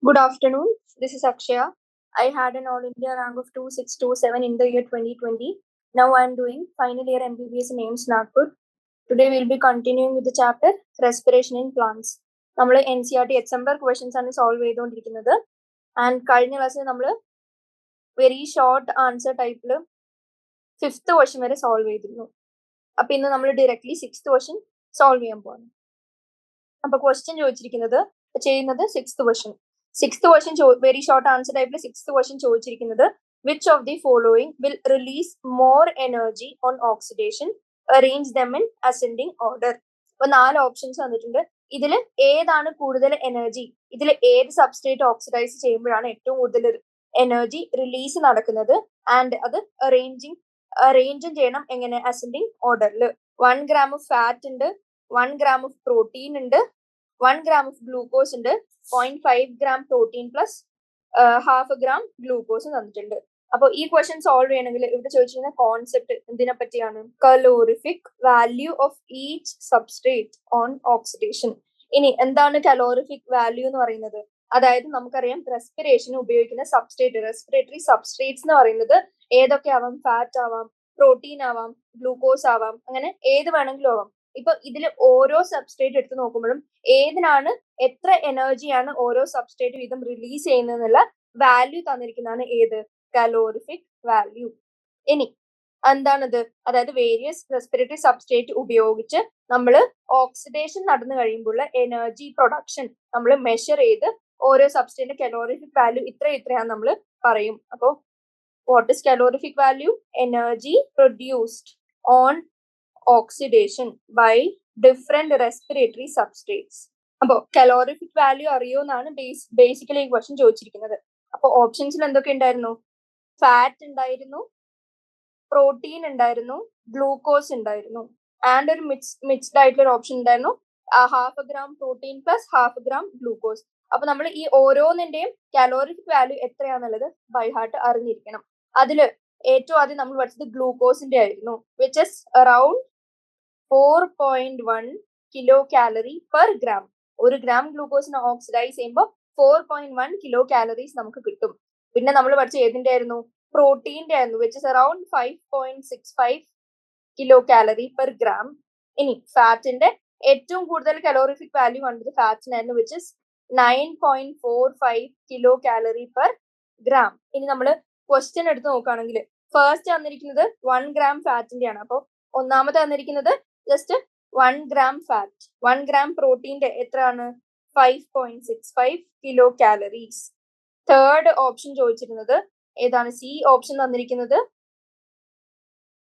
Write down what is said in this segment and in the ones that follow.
Good afternoon. This is Akshaya. I had an All India rank of 2627 in the year 2020. Now I am doing final year MBBS in AIMS Nagpur. Today we will be continuing with the chapter Respiration in Plants. നമ്മൾ NCERT എക്സാംബർ questions ആണ് solve ചെയ്തുകൊണ്ടിരിക്കുന്നത്. And കഴിഞ്ഞ ക്ലാസ്സിൽ നമ്മൾ very short answer ടൈപ്പിൽ 5th question വരെ solve ചെയ്തിരുന്നു. അപ്പൊ ഇന്ന് നമ്മൾ ഡയറക്ട്ലി 6th ക്വസ്റ്റ്യൻ സോൾവ് ചെയ്യാൻ പോകുന്നു. അപ്പൊ ക്വസ്റ്റ്യൻ ചോദിച്ചിരിക്കുന്നത് ചെയ്യുന്നത് 6th question. 6th question very short answer type 6th question ചോദിച്ചിരിക്കുന്നത് which of the following will release more energy on oxidation, arrange them in ascending order. അപ്പോൾ 4 ഓപ്ഷൻസ് തന്നിട്ടുണ്ട്. ഇതിൽ ഏതാണ് കൂടുതൽ എനർജി, ഇതിൽ ഏത് സബ്സ്ട്രേറ്റ് ഓക്സിഡൈസ് ചെയ്യുമ്പോഴാണ് ഏറ്റവും കൂടുതൽ എനർജി റിലീസ് നടക്കുന്നത്, ആൻഡ് അത് അറേഞ്ചും ചെയ്യണം എങ്ങനെ, അസെൻഡിങ് ഓർഡറിൽ. 1 gram ഓഫ് ഫാറ്റ് ഉണ്ട്, 1 gram ഓഫ് പ്രോട്ടീൻ ഉണ്ട്, 1 gram ഓഫ് ഗ്ലൂക്കോസ് ഉണ്ട്, 0.5 gram protein plus 0.5 gram glucose തന്നിട്ടുണ്ട്. അപ്പോൾ ഈ ക്വസ്റ്റ്യൻ സോൾവ് ചെയ്യണമെങ്കിൽ ഇവിടെ ചോദിച്ചിരുന്ന കോൺസെപ്റ്റ് എന്തിനെ പറ്റിയാണ്, calorific value of each substrate on oxidation. ഇനി എന്താണ് കലോറിഫിക് വാല്യൂ എന്ന് പറയുന്നത്? അതായത് നമുക്കറിയാം റെസ്പിറേഷന് ഉപയോഗിക്കുന്ന സബ്സ്ട്രേറ്റ്, റെസ്പിറേറ്ററി സബ്സ്ട്രേറ്റ്സ് എന്ന് പറയുന്നത് ഏതൊക്കെ ആവാം, ഫാറ്റ് ആവാം, പ്രോട്ടീൻ ആവാം, ഗ്ലൂക്കോസ് ആവാം, അങ്ങനെ ഏത് വേണമെങ്കിലും ആവാം. ഇപ്പൊ ഇതിൽ ഓരോ സബ്സ്ട്രേറ്റ് എടുത്ത് നോക്കുമ്പോഴും ഏതിനാണ് എത്ര എനർജിയാണ് ഓരോ സബ്സ്ട്രേറ്റ് വീതം റിലീസ് ചെയ്യുന്നതെന്നുള്ള വാല്യൂ തന്നിരിക്കുന്നതാണ് ഏത്, കലോറിഫിക് വാല്യൂ. ഇനി എന്താണിത്, അതായത് വേരിയസ് റെസ്പിറേറ്ററി സബ്സ്ട്രേറ്റ് ഉപയോഗിച്ച് നമ്മൾ ഓക്സിഡേഷൻ നടന്നു കഴിയുമ്പോൾ എനർജി പ്രൊഡക്ഷൻ നമ്മൾ മെഷർ ചെയ്ത് ഓരോ സബ്സ്ട്രേറ്റിന്റെ കലോറിഫിക് വാല്യൂ ഇത്രയാന്ന് നമ്മൾ പറയും. അപ്പോൾ what is calorific value? Energy produced on oxidation by different respiratory substrates. അപ്പോൾ കലോറിഫിക് വാല്യൂ അറിയോന്നാണ് ബേസിക്കലി ഈ ക്വസ്റ്റ്യൻ ചോദിച്ചിരിക്കുന്നത്. അപ്പോൾ ഓപ്ഷൻസിൽ എന്തൊക്കെ ഉണ്ടായിരുന്നു? ഫാറ്റ് ഉണ്ടായിരുന്നു, പ്രോട്ടീൻ ഉണ്ടായിരുന്നു, ഗ്ലൂക്കോസ് ഉണ്ടായിരുന്നു, ആൻഡ് ഒരു മിക്സ്ഡ് ആയിട്ടുള്ള ഒരു ഓപ്ഷൻ ഉണ്ടായിരുന്നു, 0.5 gram protein plus 0.5 gram glucose. അപ്പൊ നമ്മൾ ഈ ഓരോന്നിന്റെയും കലോറിഫിക് വാല്യൂ എത്രയാന്നുള്ളത് ബൈ ഹാർട്ട് അറിഞ്ഞിരിക്കണം. അതില് ഏറ്റവും ആദ്യം നമ്മൾ പഠിച്ചത് ഗ്ലൂക്കോസിന്റെ ആയിരുന്നു, which is around 4.1 kilo calorie per gram. 1 gram ഗ്ലൂക്കോസിനെ ഓക്സിഡൈസ് ചെയ്യുമ്പോൾ 4.1 കിലോ കാലറീസ് നമുക്ക് കിട്ടും. പിന്നെ നമ്മൾ പഠിച്ച ഏതിന്റെ ആയിരുന്നു? പ്രോട്ടീന്റെ ആയിരുന്നു, which is around 5.65 kilo calorie per gram. ഇനി ഫാറ്റിന്റെ ഏറ്റവും കൂടുതൽ കലോറിഫിക് വാല്യൂ കണ്ടത് ഫാറ്റിനായിരുന്നു, which is 9.45 kilo calorie per gram. ഇനി നമ്മൾ ക്വസ്റ്റ്യൻ എടുത്ത് നോക്കുകയാണെങ്കിൽ ഫസ്റ്റ് തന്നിരിക്കുന്നത് 1 gram ഫാറ്റിന്റെ ആണ്. അപ്പോൾ ഒന്നാമത് തന്നിരിക്കുന്നത് ജസ്റ്റ് 1 gram ഫാറ്റ്, 1 gram പ്രോട്ടീന്റെ എത്രയാണ്? 5.65 കിലോ കാലറീസ്. തേർഡ് ഓപ്ഷൻ ചോദിച്ചിരുന്നത് ഏതാണ്? സി ഓപ്ഷൻ തന്നിരിക്കുന്നത്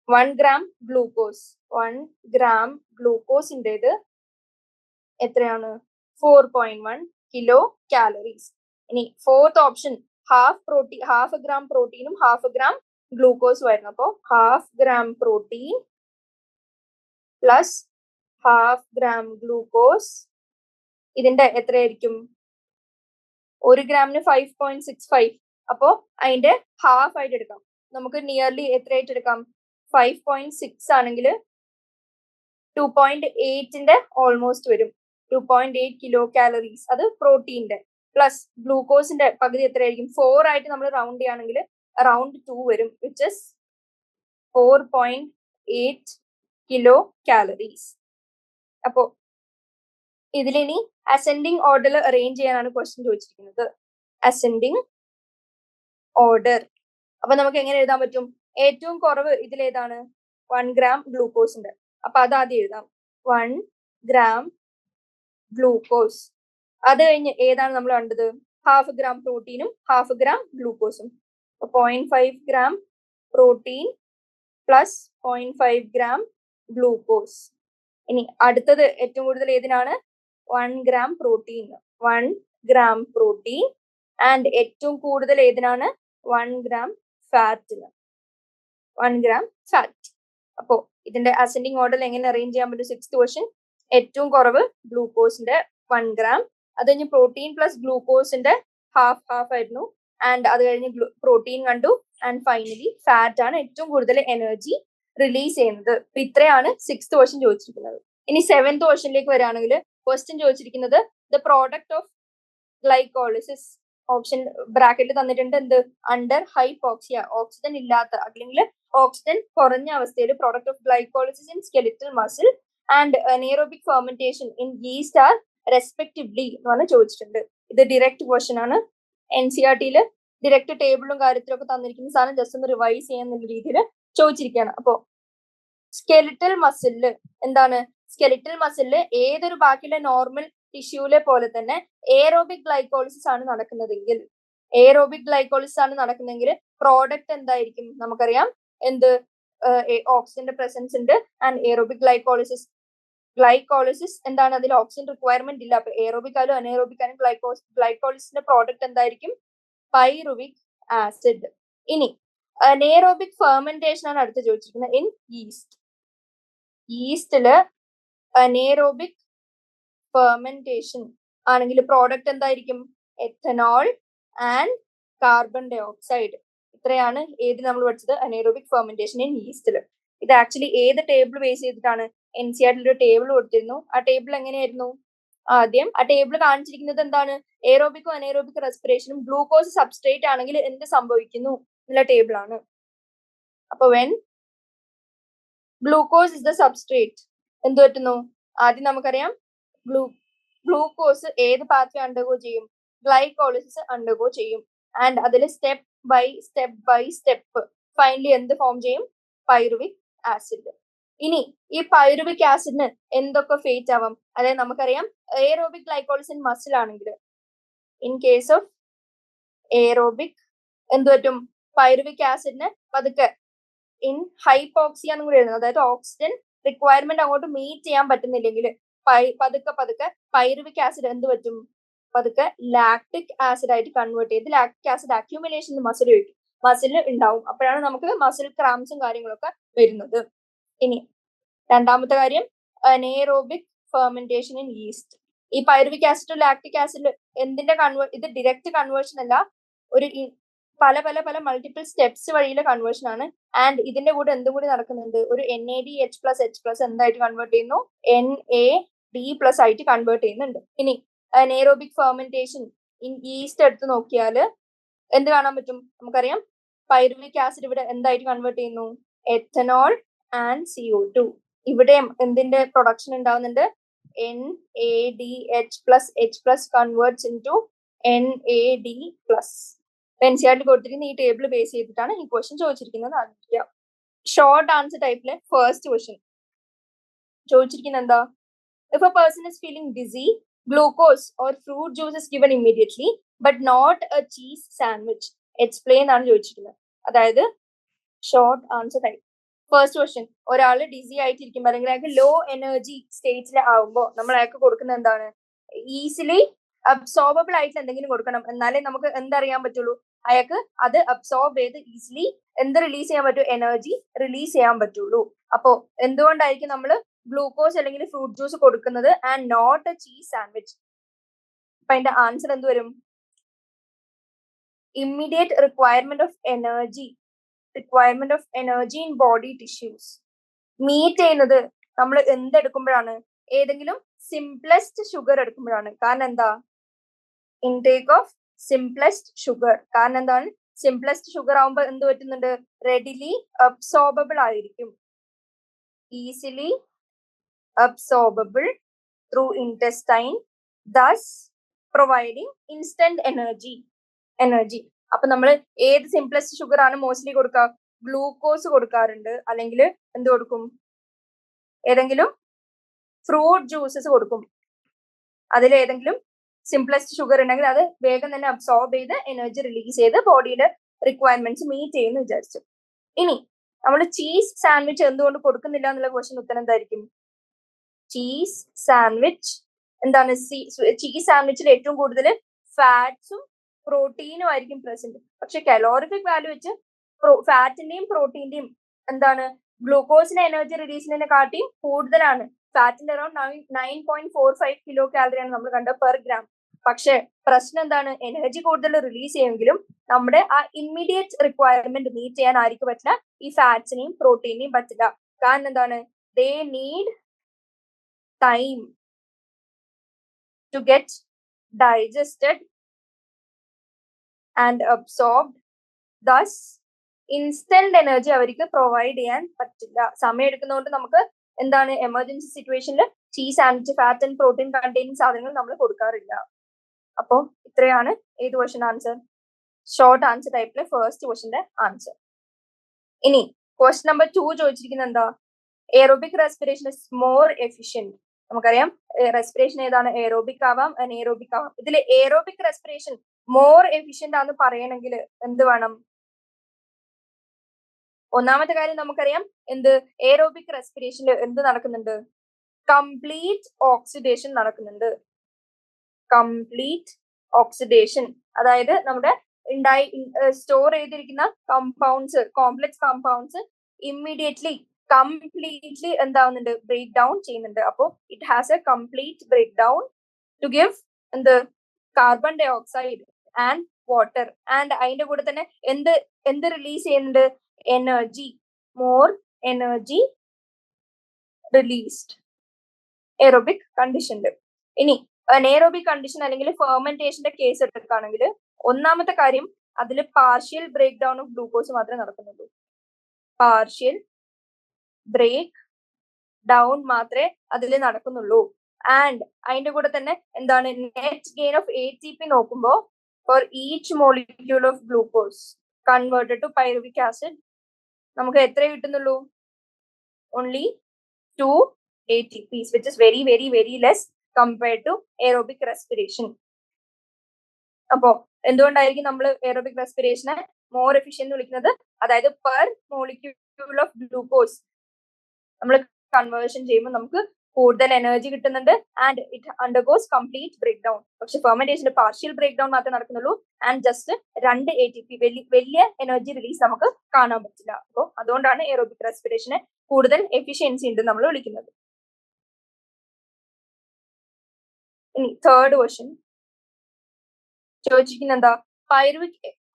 1 gram ഗ്ലൂക്കോസ്. 1 gram ഗ്ലൂക്കോസിൻ്റെത് എത്രയാണ്? 4.1 കിലോ കാലറീസ്. ഇനി ഫോർത്ത് ഓപ്ഷൻ ഹാഫ് ഗ്രാം പ്രോട്ടീനും 0.5 gram ഗ്ലൂക്കോസും ആയിരുന്നു. അപ്പോൾ 0.5 gram protein plus 0.5 gram glucose, ഇതിന്റെ എത്രയായിരിക്കും? 1 ഗ്രാമിന് 5.65. അപ്പോ അതിന്റെ ഹാഫ് ആയിട്ട് എടുക്കാം. നമുക്ക് നിയർലി എത്രയായിട്ട് എടുക്കാം? 5.6 ആണെങ്കിൽ 2.8ന്റെ ഓൾമോസ്റ്റ് വരും, 2.8 കിലോ കാലറീസ്. അത് പ്രോട്ടീന്റെ. പ്ലസ് ഗ്ലൂക്കോസിന്റെ പകുതി എത്രയായിരിക്കും? 4 ആയിട്ട് നമ്മൾ റൗണ്ട് ചെയ്യുകയാണെങ്കിൽ അറൌണ്ട് 2 വരും, വിച്ച് ഇസ് 4.8 കിലോ കാലറീസ്. അപ്പോ ഇതിലിനി അസെൻഡിങ് ഓർഡറിൽ അറേഞ്ച് ചെയ്യാനാണ് ക്വസ്റ്റ്യൻ ചോദിച്ചിരിക്കുന്നത്. Ascending order. അപ്പൊ നമുക്ക് എങ്ങനെ എഴുതാൻ പറ്റും? ഏറ്റവും കുറവ് ഇതിലേതാണ്? 1 gram ഗ്ലൂക്കോസ് ഉണ്ട്. അപ്പൊ അത് ആദ്യം എഴുതാം, 1 gram ഗ്ലൂക്കോസ്. അത് കഴിഞ്ഞ് ഏതാണ് നമ്മൾ കണ്ടത്? 0.5 gram പ്രോട്ടീനും 0.5 gram ഗ്ലൂക്കോസും. 0.5 gram protein plus 0.5 gram glucose. ഇനി അടുത്തത് ഏറ്റവും കൂടുതൽ ഏതിനാണ്? 1 gram protein. 1 gram protein and ഏറ്റവും കൂടുതൽ ഏതിനാണ്? 1 gram ഫാറ്റിന്. 1 gram fat. അപ്പോ ഇതിന്റെ അസെൻഡിങ് ഓർഡറിൽ എങ്ങനെ അറേഞ്ച് ചെയ്യാൻ പറ്റും? 6th ക്വസ്റ്റ്യൻ ഏറ്റവും കുറവ് ഗ്ലൂക്കോസിന്റെ 1 gram, അത് കഴിഞ്ഞ് പ്രോട്ടീൻ പ്ലസ് ഗ്ലൂക്കോസിന്റെ ഹാഫ് ആയിരുന്നു, ആൻഡ് അത് കഴിഞ്ഞ് പ്രോട്ടീൻ കണ്ടു, ആൻഡ് ഫൈനലി ഫാറ്റ് ആണ് ഏറ്റവും കൂടുതൽ എനർജി റിലീസ് ചെയ്യുന്നത്. അപ്പൊ ഇത്രയാണ് 6th ക്വസ്റ്റ്യൻ ചോദിച്ചിരിക്കുന്നത്. ഇനി 7th ക്വസ്റ്റ്യനിലേക്ക് വരികയാണെങ്കിൽ ക്വസ്റ്റ്യൻ ചോദിച്ചിരിക്കുന്നത് the product of glycolysis option ബ്രാക്കറ്റിൽ തന്നിട്ടുണ്ട് എന്ത് അണ്ടർ ഹൈപ്പോക്സിയ ഓക്സിജൻ ഇല്ലാത്ത അല്ലെങ്കിൽ ഓക്സിജൻ കുറഞ്ഞ അവസ്ഥയിൽ product of glycolysis in skeletal muscle and anaerobic fermentation in yeast are respectively എന്ന് പറഞ്ഞ് ചോദിച്ചിട്ടുണ്ട്. ഇത് ഡിറക്റ്റ് ക്വസ്റ്റൻ ആണ്. NCERT ഡിറക്റ്റ് ടേബിളും കാര്യത്തിലൊക്കെ തന്നിരിക്കുന്ന സാധനം ജസ്റ്റ് ഒന്ന് റിവൈസ് ചെയ്യാന്നുള്ള രീതിയിൽ ചോദിച്ചിരിക്കുകയാണ്. അപ്പോ സ്കെലിറ്റൽ മസിലില് എന്താണ് സ്കെലിറ്റൽ മസിലില് ഏതൊരു ബാക്കിയുള്ള നോർമൽ ടിഷ്യൂലെ പോലെ തന്നെ എയറോബിക് ഗ്ലൈക്കോളിസിസ് ആണ് നടക്കുന്നതെങ്കിൽ പ്രോഡക്റ്റ് എന്തായിരിക്കും നമുക്കറിയാം എന്ത് ഓക്സിജന്റെ പ്രസൻസ് ഉണ്ട് ആൻഡ് എയറോബിക് ഗ്ലൈക്കോളിസിസ് എന്താണ് അതിൽ ഓക്സിജൻ റിക്വയർമെന്റ് ഇല്ല. അപ്പൊ എയറോബിക് ആയാലും അനേറോബിക് ആയാലും ഗ്ലൈക്കോളിസിന്റെ പ്രോഡക്റ്റ് എന്തായിരിക്കും പൈറുവിക് ആസിഡ്. ഇനി നെയറോബിക് ഫെർമെന്റേഷൻ ആണ് അടുത്ത് ചോദിച്ചിരിക്കുന്നത് ഇൻ ഈസ്റ്റില് നെയറോബിക് ഫെർമെന്റേഷൻ ആണെങ്കിൽ പ്രോഡക്റ്റ് എന്തായിരിക്കും ethanol and carbon dioxide. ഇത്രയാണ് ഏത് നമ്മൾ പഠിച്ചത് അനേറോബിക് ഫെർമെന്റേഷൻ ഇൻ ഈസ്റ്റില്. ഇത് ആക്ച്വലി ഏത് ടേബിൾ ബേസ് ചെയ്തിട്ടാണ് NCERT ഒരു ടേബിൾ കൊടുത്തിരുന്നു. ആ ടേബിൾ എങ്ങനെയായിരുന്നു? ആദ്യം ആ ടേബിൾ കാണിച്ചിരിക്കുന്നത് എന്താണ് എയറോബിക്കും അനേറോബിക് റെസ്പിറേഷനും ഗ്ലൂക്കോസ് സബ്സ്ട്രേറ്റ് ആണെങ്കിൽ എന്ത് സംഭവിക്കുന്നു എന്നുള്ള ടേബിൾ ആണ്. അപ്പൊ when glucose is the substrate എന്ത് പറ്റുന്നു? ആദ്യം നമുക്കറിയാം ഗ്ലൂക്കോസ് ഏത് പാത്വേ അണ്ടർഗോ ചെയ്യും? ഗ്ലൈക്കോളിസിസ് അണ്ടർഗോ ചെയ്യും. ആൻഡ് അതിൽ സ്റ്റെപ്പ് ബൈ സ്റ്റെപ്പ് ഫൈനലി എന്ത് ഫോം ചെയ്യും? Pyruvic acid. ഇനി ഈ പൈറുവിക് ആസിഡിന് എന്തൊക്കെ ഫേറ്റ് ആവാം? അതായത് നമുക്കറിയാം എയറോബിക് ഗ്ലൈക്കോളിസിസ് ഇൻ മസിൽ ആണെങ്കിൽ ഇൻ കേസ് ഓഫ് എയറോബിക് എന്ത് പറ്റും? പൈറുവിക് ആസിഡിന് പതുക്കെ ഇൻ ഹൈപ്പോക്സിയ എന്നും കൂടി എഴുതുന്നത്. അതായത് ഓക്സിജൻ റിക്വയർമെന്റ് അങ്ങോട്ട് മീറ്റ് ചെയ്യാൻ പറ്റുന്നില്ലെങ്കിൽ പതുക്കെ പൈറുവിക് ആസിഡ് എന്ത് പറ്റും? പതുക്കെ ലാക്ടിക് ആസിഡ് ആയിട്ട് കൺവേർട്ട് ചെയ്ത് ലാക്ടിക് ആസിഡ് അക്യൂമുലേഷൻ മസിലിൽ ഉണ്ടാവും. അപ്പോഴാണ് നമുക്ക് മസിൽ ക്രാംസും കാര്യങ്ങളൊക്കെ വരുന്നത്. ഇനി രണ്ടാമത്തെ കാര്യം നെയറോബിക് ഫെർമെന്റേഷൻ ഇൻ ഈസ്റ്റ്. ഈ പൈറുവിക് ആസിഡ് ലാക്ടിക് ആസിഡ് എന്തിന്റെ ഇത് ഡിറക്റ്റ് കൺവേർഷൻ അല്ല, ഒരു പല മൾട്ടിപ്പിൾ സ്റ്റെപ്സ് വഴിയിലെ കൺവേർഷൻ ആണ്. ആൻഡ് ഇതിന്റെ കൂടെ എന്തും കൂടി നടക്കുന്നുണ്ട്, ഒരു NADH+H+ എന്തായിട്ട് കൺവേർട്ട് ചെയ്യുന്നു? NAD+ ആയിട്ട് കൺവേർട്ട് ചെയ്യുന്നുണ്ട്. ഇനി നെയറോബിക് ഫെർമെന്റേഷൻ ഇൻ ഈസ്റ്റ് എടുത്ത് നോക്കിയാൽ എന്ത് കാണാൻ പറ്റും? നമുക്കറിയാം പൈറുവിക് ആസിഡ് ഇവിടെ എന്തായിട്ട് കൺവേർട്ട് ചെയ്യുന്നു? Ethanol and CO2. ഇവിടെ എന്തിന്റെ പ്രൊഡക്ഷൻ ഉണ്ടാവുന്നുണ്ട്? NADH+H+ converts into NAD+. NCERT കൊടുത്തിരിക്കുന്ന ഈ ടേബിൾ ബേസ് ചെയ്തിട്ടാണ് ഈ ക്വസ്റ്റ്യൻ ചോദിച്ചിരിക്കുന്നത്. ഷോർട്ട് ആൻസർ ടൈപ്പിലെ ഫസ്റ്റ് ക്വസ്റ്റ്യൻ ചോദിച്ചിരിക്കുന്നത് എന്താ? If a person is feeling dizzy, glucose or fruit juice is given immediately, but not a cheese sandwich. Explain ആണ് ചോദിച്ചിരിക്കുന്നത്. അതായത് short answer type first question, ഒരാള് ഡിസി ആയിട്ടിരിക്കുമ്പോൾ അല്ലെങ്കിൽ അയാൾക്ക് ലോ എനർജി സ്റ്റേറ്റിൽ ആവുമ്പോൾ നമ്മൾ അയാൾക്ക് കൊടുക്കുന്നത് എന്താണ്? ഈസിലി അബ്സോർബിൾ ആയിട്ട് എന്തെങ്കിലും കൊടുക്കണം. എന്നാലേ നമുക്ക് എന്തറിയാൻ പറ്റുള്ളൂ? അയാൾക്ക് അത് അബ്സോർബ് ചെയ്ത് ഈസിലി എന്ത് റിലീസ് ചെയ്യാൻ പറ്റൂ? എനർജി റിലീസ് ചെയ്യാൻ പറ്റുള്ളൂ. അപ്പോ എന്തുകൊണ്ടായിരിക്കും നമ്മൾ ഗ്ലൂക്കോസ് അല്ലെങ്കിൽ ഫ്രൂട്ട് ജ്യൂസ് കൊടുക്കുന്നത് and not a cheese sandwich? അപ്പൊ അതിന്റെ ആൻസർ എന്ത് വരും? Immediate requirement of energy in body tissues meet ചെയ്യുന്നത് നമ്മൾ എന്തെടുക്കുമ്പോഴാണ്? ഏതെങ്കിലും സിംപ്ലസ്റ്റ് ഷുഗർ എടുക്കുമ്പോഴാണ്. കാരണം എന്താ? Intake of simplest sugar. കാരണം എന്താണ്? സിംപ്ലസ്റ്റ് ഷുഗർ ആവുമ്പോൾ എന്ത് പറ്റുന്നുണ്ട്? റെഡിലി അബ്സോർബിൾ ആയിരിക്കും. Easily absorbable through intestine, thus providing instant energy. അപ്പൊ നമ്മൾ ഏത് സിംപ്ലസ്റ്റ് ഷുഗർ ആണ് മോസ്റ്റ്ലി കൊടുക്കുക? ഗ്ലൂക്കോസ് കൊടുക്കാറുണ്ട്, അല്ലെങ്കിൽ എന്ത് കൊടുക്കും? ഏതെങ്കിലും ഫ്രൂട്ട് ജ്യൂസസ് കൊടുക്കും. അതിൽ ഏതെങ്കിലും സിംപ്ലസ്റ്റ് ഷുഗർ ഉണ്ടെങ്കിൽ അത് വേഗം തന്നെ അബ്സോർബ് ചെയ്ത് എനർജി റിലീസ് ചെയ്ത് ബോഡിയുടെ റിക്വയർമെന്റ്സ് മീറ്റ് ചെയ്യുന്നു വിചാരിച്ചു. ഇനി നമ്മൾ ചീസ് സാൻഡ്വിച്ച് എന്തുകൊണ്ട് കൊടുക്കുന്നില്ല എന്നുള്ള ക്വസ്റ്റ്യൻ ഉത്തരം എന്തായിരിക്കും? ചീസ് സാൻഡ്വിച്ച് എന്താണ്? ചീസ് സാൻഡ്വിച്ചിൽ ഏറ്റവും കൂടുതൽ ഫാറ്റ്സും പ്രോട്ടീനും ആയിരിക്കും പ്രസന്റ്. പക്ഷെ കലോറിഫിക് വാല്യൂ വെച്ച് ഫാറ്റിന്റെയും പ്രോട്ടീന്റെയും എന്താണ് ഗ്ലൂക്കോസിന്റെ എനർജി റിലീസിനെ കാട്ടിയും കൂടുതലാണ്. ഫാറ്റിന്റെ അറൌണ്ട് 9.45 കിലോ കാലറിയാണ് നമ്മൾ കണ്ടത് പെർ ഗ്രാം. പക്ഷെ പ്രശ്നം എന്താണ്? എനർജി കൂടുതൽ റിലീസ് ചെയ്യുമെങ്കിലും നമ്മുടെ ആ ഇമ്മീഡിയറ്റ് റിക്വയർമെന്റ് മീറ്റ് ചെയ്യാൻ ആയിരിക്കും പറ്റില്ല, ഈ ഫാറ്റ്സിനെയും പ്രോട്ടീനെയും പറ്റില്ല. കാരണം എന്താണ്? They need time to get digested and absorbed. Thus, instant energy അവർക്ക് പ്രൊവൈഡ് ചെയ്യാൻ പറ്റില്ല. സമയം എടുക്കുന്നതുകൊണ്ട് നമുക്ക് എന്താണ് എമർജൻസി സിറ്റുവേഷനിൽ cheese and fat and protein containing സാധനങ്ങൾ നമ്മൾ കൊടുക്കാറില്ല. അപ്പോ ഇത്രയാണ് ഏത് ക്വസ്റ്റ്യൻ ആൻസർ? ഷോർട്ട് ആൻസർ ടൈപ്പിലെ ഫസ്റ്റ് ക്വസ്റ്റ്യന്റെ ആൻസർ. ഇനി ക്വസ്റ്റ്യൻ നമ്പർ 2 ചോദിച്ചിരിക്കുന്നത് എന്താ? Aerobic respiration is more efficient. നമുക്കറിയാം റെസ്പിറേഷൻ ഏതാണ്? എയറോബിക് ആവാം, അനേറോബിക് ആവാം. ഇതിൽ എയറോബിക് റെസ്പിറേഷൻ മോർ എഫിഷ്യന്റ് ആണെന്ന് പറയണമെങ്കിൽ എന്ത് വേണം? ഒന്നാമത്തെ കാര്യം നമുക്കറിയാം എന്ത് എയറോബിക് റെസ്പിറേഷനിൽ എന്ത് നടക്കുന്നുണ്ട്? കംപ്ലീറ്റ് ഓക്സിഡേഷൻ നടക്കുന്നുണ്ട്. കംപ്ലീറ്റ് ഓക്സിഡേഷൻ, അതായത് നമ്മുടെ സ്റ്റോർ ചെയ്തിരിക്കുന്ന compounds, complex compounds immediately completely എന്താവുന്നുണ്ട്? ബ്രേക്ക് ഡൗൺ ചെയ്യുന്നുണ്ട്. അപ്പോ it has a complete break down to give എന്ത് carbon dioxide and water. And അതിന്റെ കൂടെ തന്നെ എന്ത് റിലീസ് ചെയ്യുന്നുണ്ട്? Energy, more energy released aerobic കണ്ടീഷനിൽ. ഇനി അനേറോബിക് കണ്ടീഷൻ അല്ലെങ്കിൽ ഫെർമെന്റേഷന്റെ കേസ് എടുക്കുകയാണെങ്കിൽ ഒന്നാമത്തെ കാര്യം അതിൽ partial break down of glucose മാത്രമേ നടക്കുന്നുള്ളൂ. പാർഷ്യൽ ബ്രേക്ക് ഡൗൺ മാത്രമേ അതിൽ നടക്കുന്നുള്ളൂ. ആൻഡ് അതിന്റെ കൂടെ തന്നെ എന്താണ് നെറ്റ് ഗെയിൻ ഓഫ് ATP നോക്കുമ്പോൾ for each molecule of glucose converted to pyruvic acid നമുക്ക് എത്ര കിട്ടുന്നുള്ളൂ? Only 2 ATPs, which is very very very less compared to aerobic respiration. അപ്പോ എന്തുകൊണ്ടായിരിക്കും നമ്മൾ എയറോബിക് റെസ്പിറേഷനെ മോർ എഫിഷ്യന്റ് വിളിക്കുന്നത്? അതായത് പെർ മോളിക്യൂൾ ഓഫ് ഗ്ലൂക്കോസ് നമ്മൾ കൺവേർഷൻ ചെയ്യുമ്പോൾ നമുക്ക് കൂടുതൽ എനർജി കിട്ടുന്നുണ്ട് and it undergoes complete break down. പക്ഷെ ഫെർമെന്റേഷന്റെ പാർഷ്യൽ ബ്രേക്ക് ഡൗൺ മാത്രമേ നടക്കുന്നുള്ളൂ ആൻഡ് ജസ്റ്റ് 2 ATP, വലിയ എനർജി റിലീസ് നമുക്ക് കാണാൻ പറ്റില്ല. അപ്പോൾ അതുകൊണ്ടാണ് എയറോബിക് റെസ്പിറേഷന് കൂടുതൽ എഫിഷ്യൻസി ഉണ്ട് നമ്മൾ വിളിക്കുന്നത്. ഇനി തേർഡ് ക്വസ്റ്റ്യൻ ചോദിച്ചിരിക്കുന്നത് എന്താ?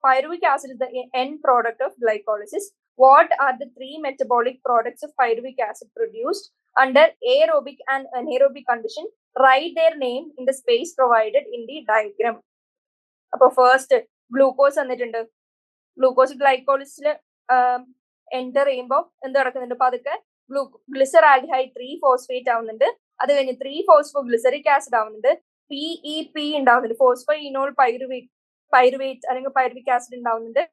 Pyruvic acid is the end product of glycolysis. What are the 3 metabolic products of pyruvic acid produced under aerobic and anaerobic condition? Write their name in the space provided in the diagram. അപ്പൊ first glucose വന്നിട്ടുണ്ട്. Glucose ഗ്ലൈക്കോളിസിൽ enter ചെയ്യുമ്പോൾ എന്ത് നടക്കുന്നുണ്ട്? അപ്പൊ അതൊക്കെ ഗ്ലിസറാൽഡിഹൈഡ് 3-phosphate ആവുന്നുണ്ട്. അത് കഴിഞ്ഞ് 3-phosphoglyceric ആസിഡ് ആവുന്നുണ്ട്. PEP ഉണ്ടാവുന്നുണ്ട്, ഫോസ്ഫോഇനോൾ പൈറുവേറ്റ് അല്ലെങ്കിൽ പൈറുവിക് ആസിഡ് ഉണ്ടാവുന്നുണ്ട്.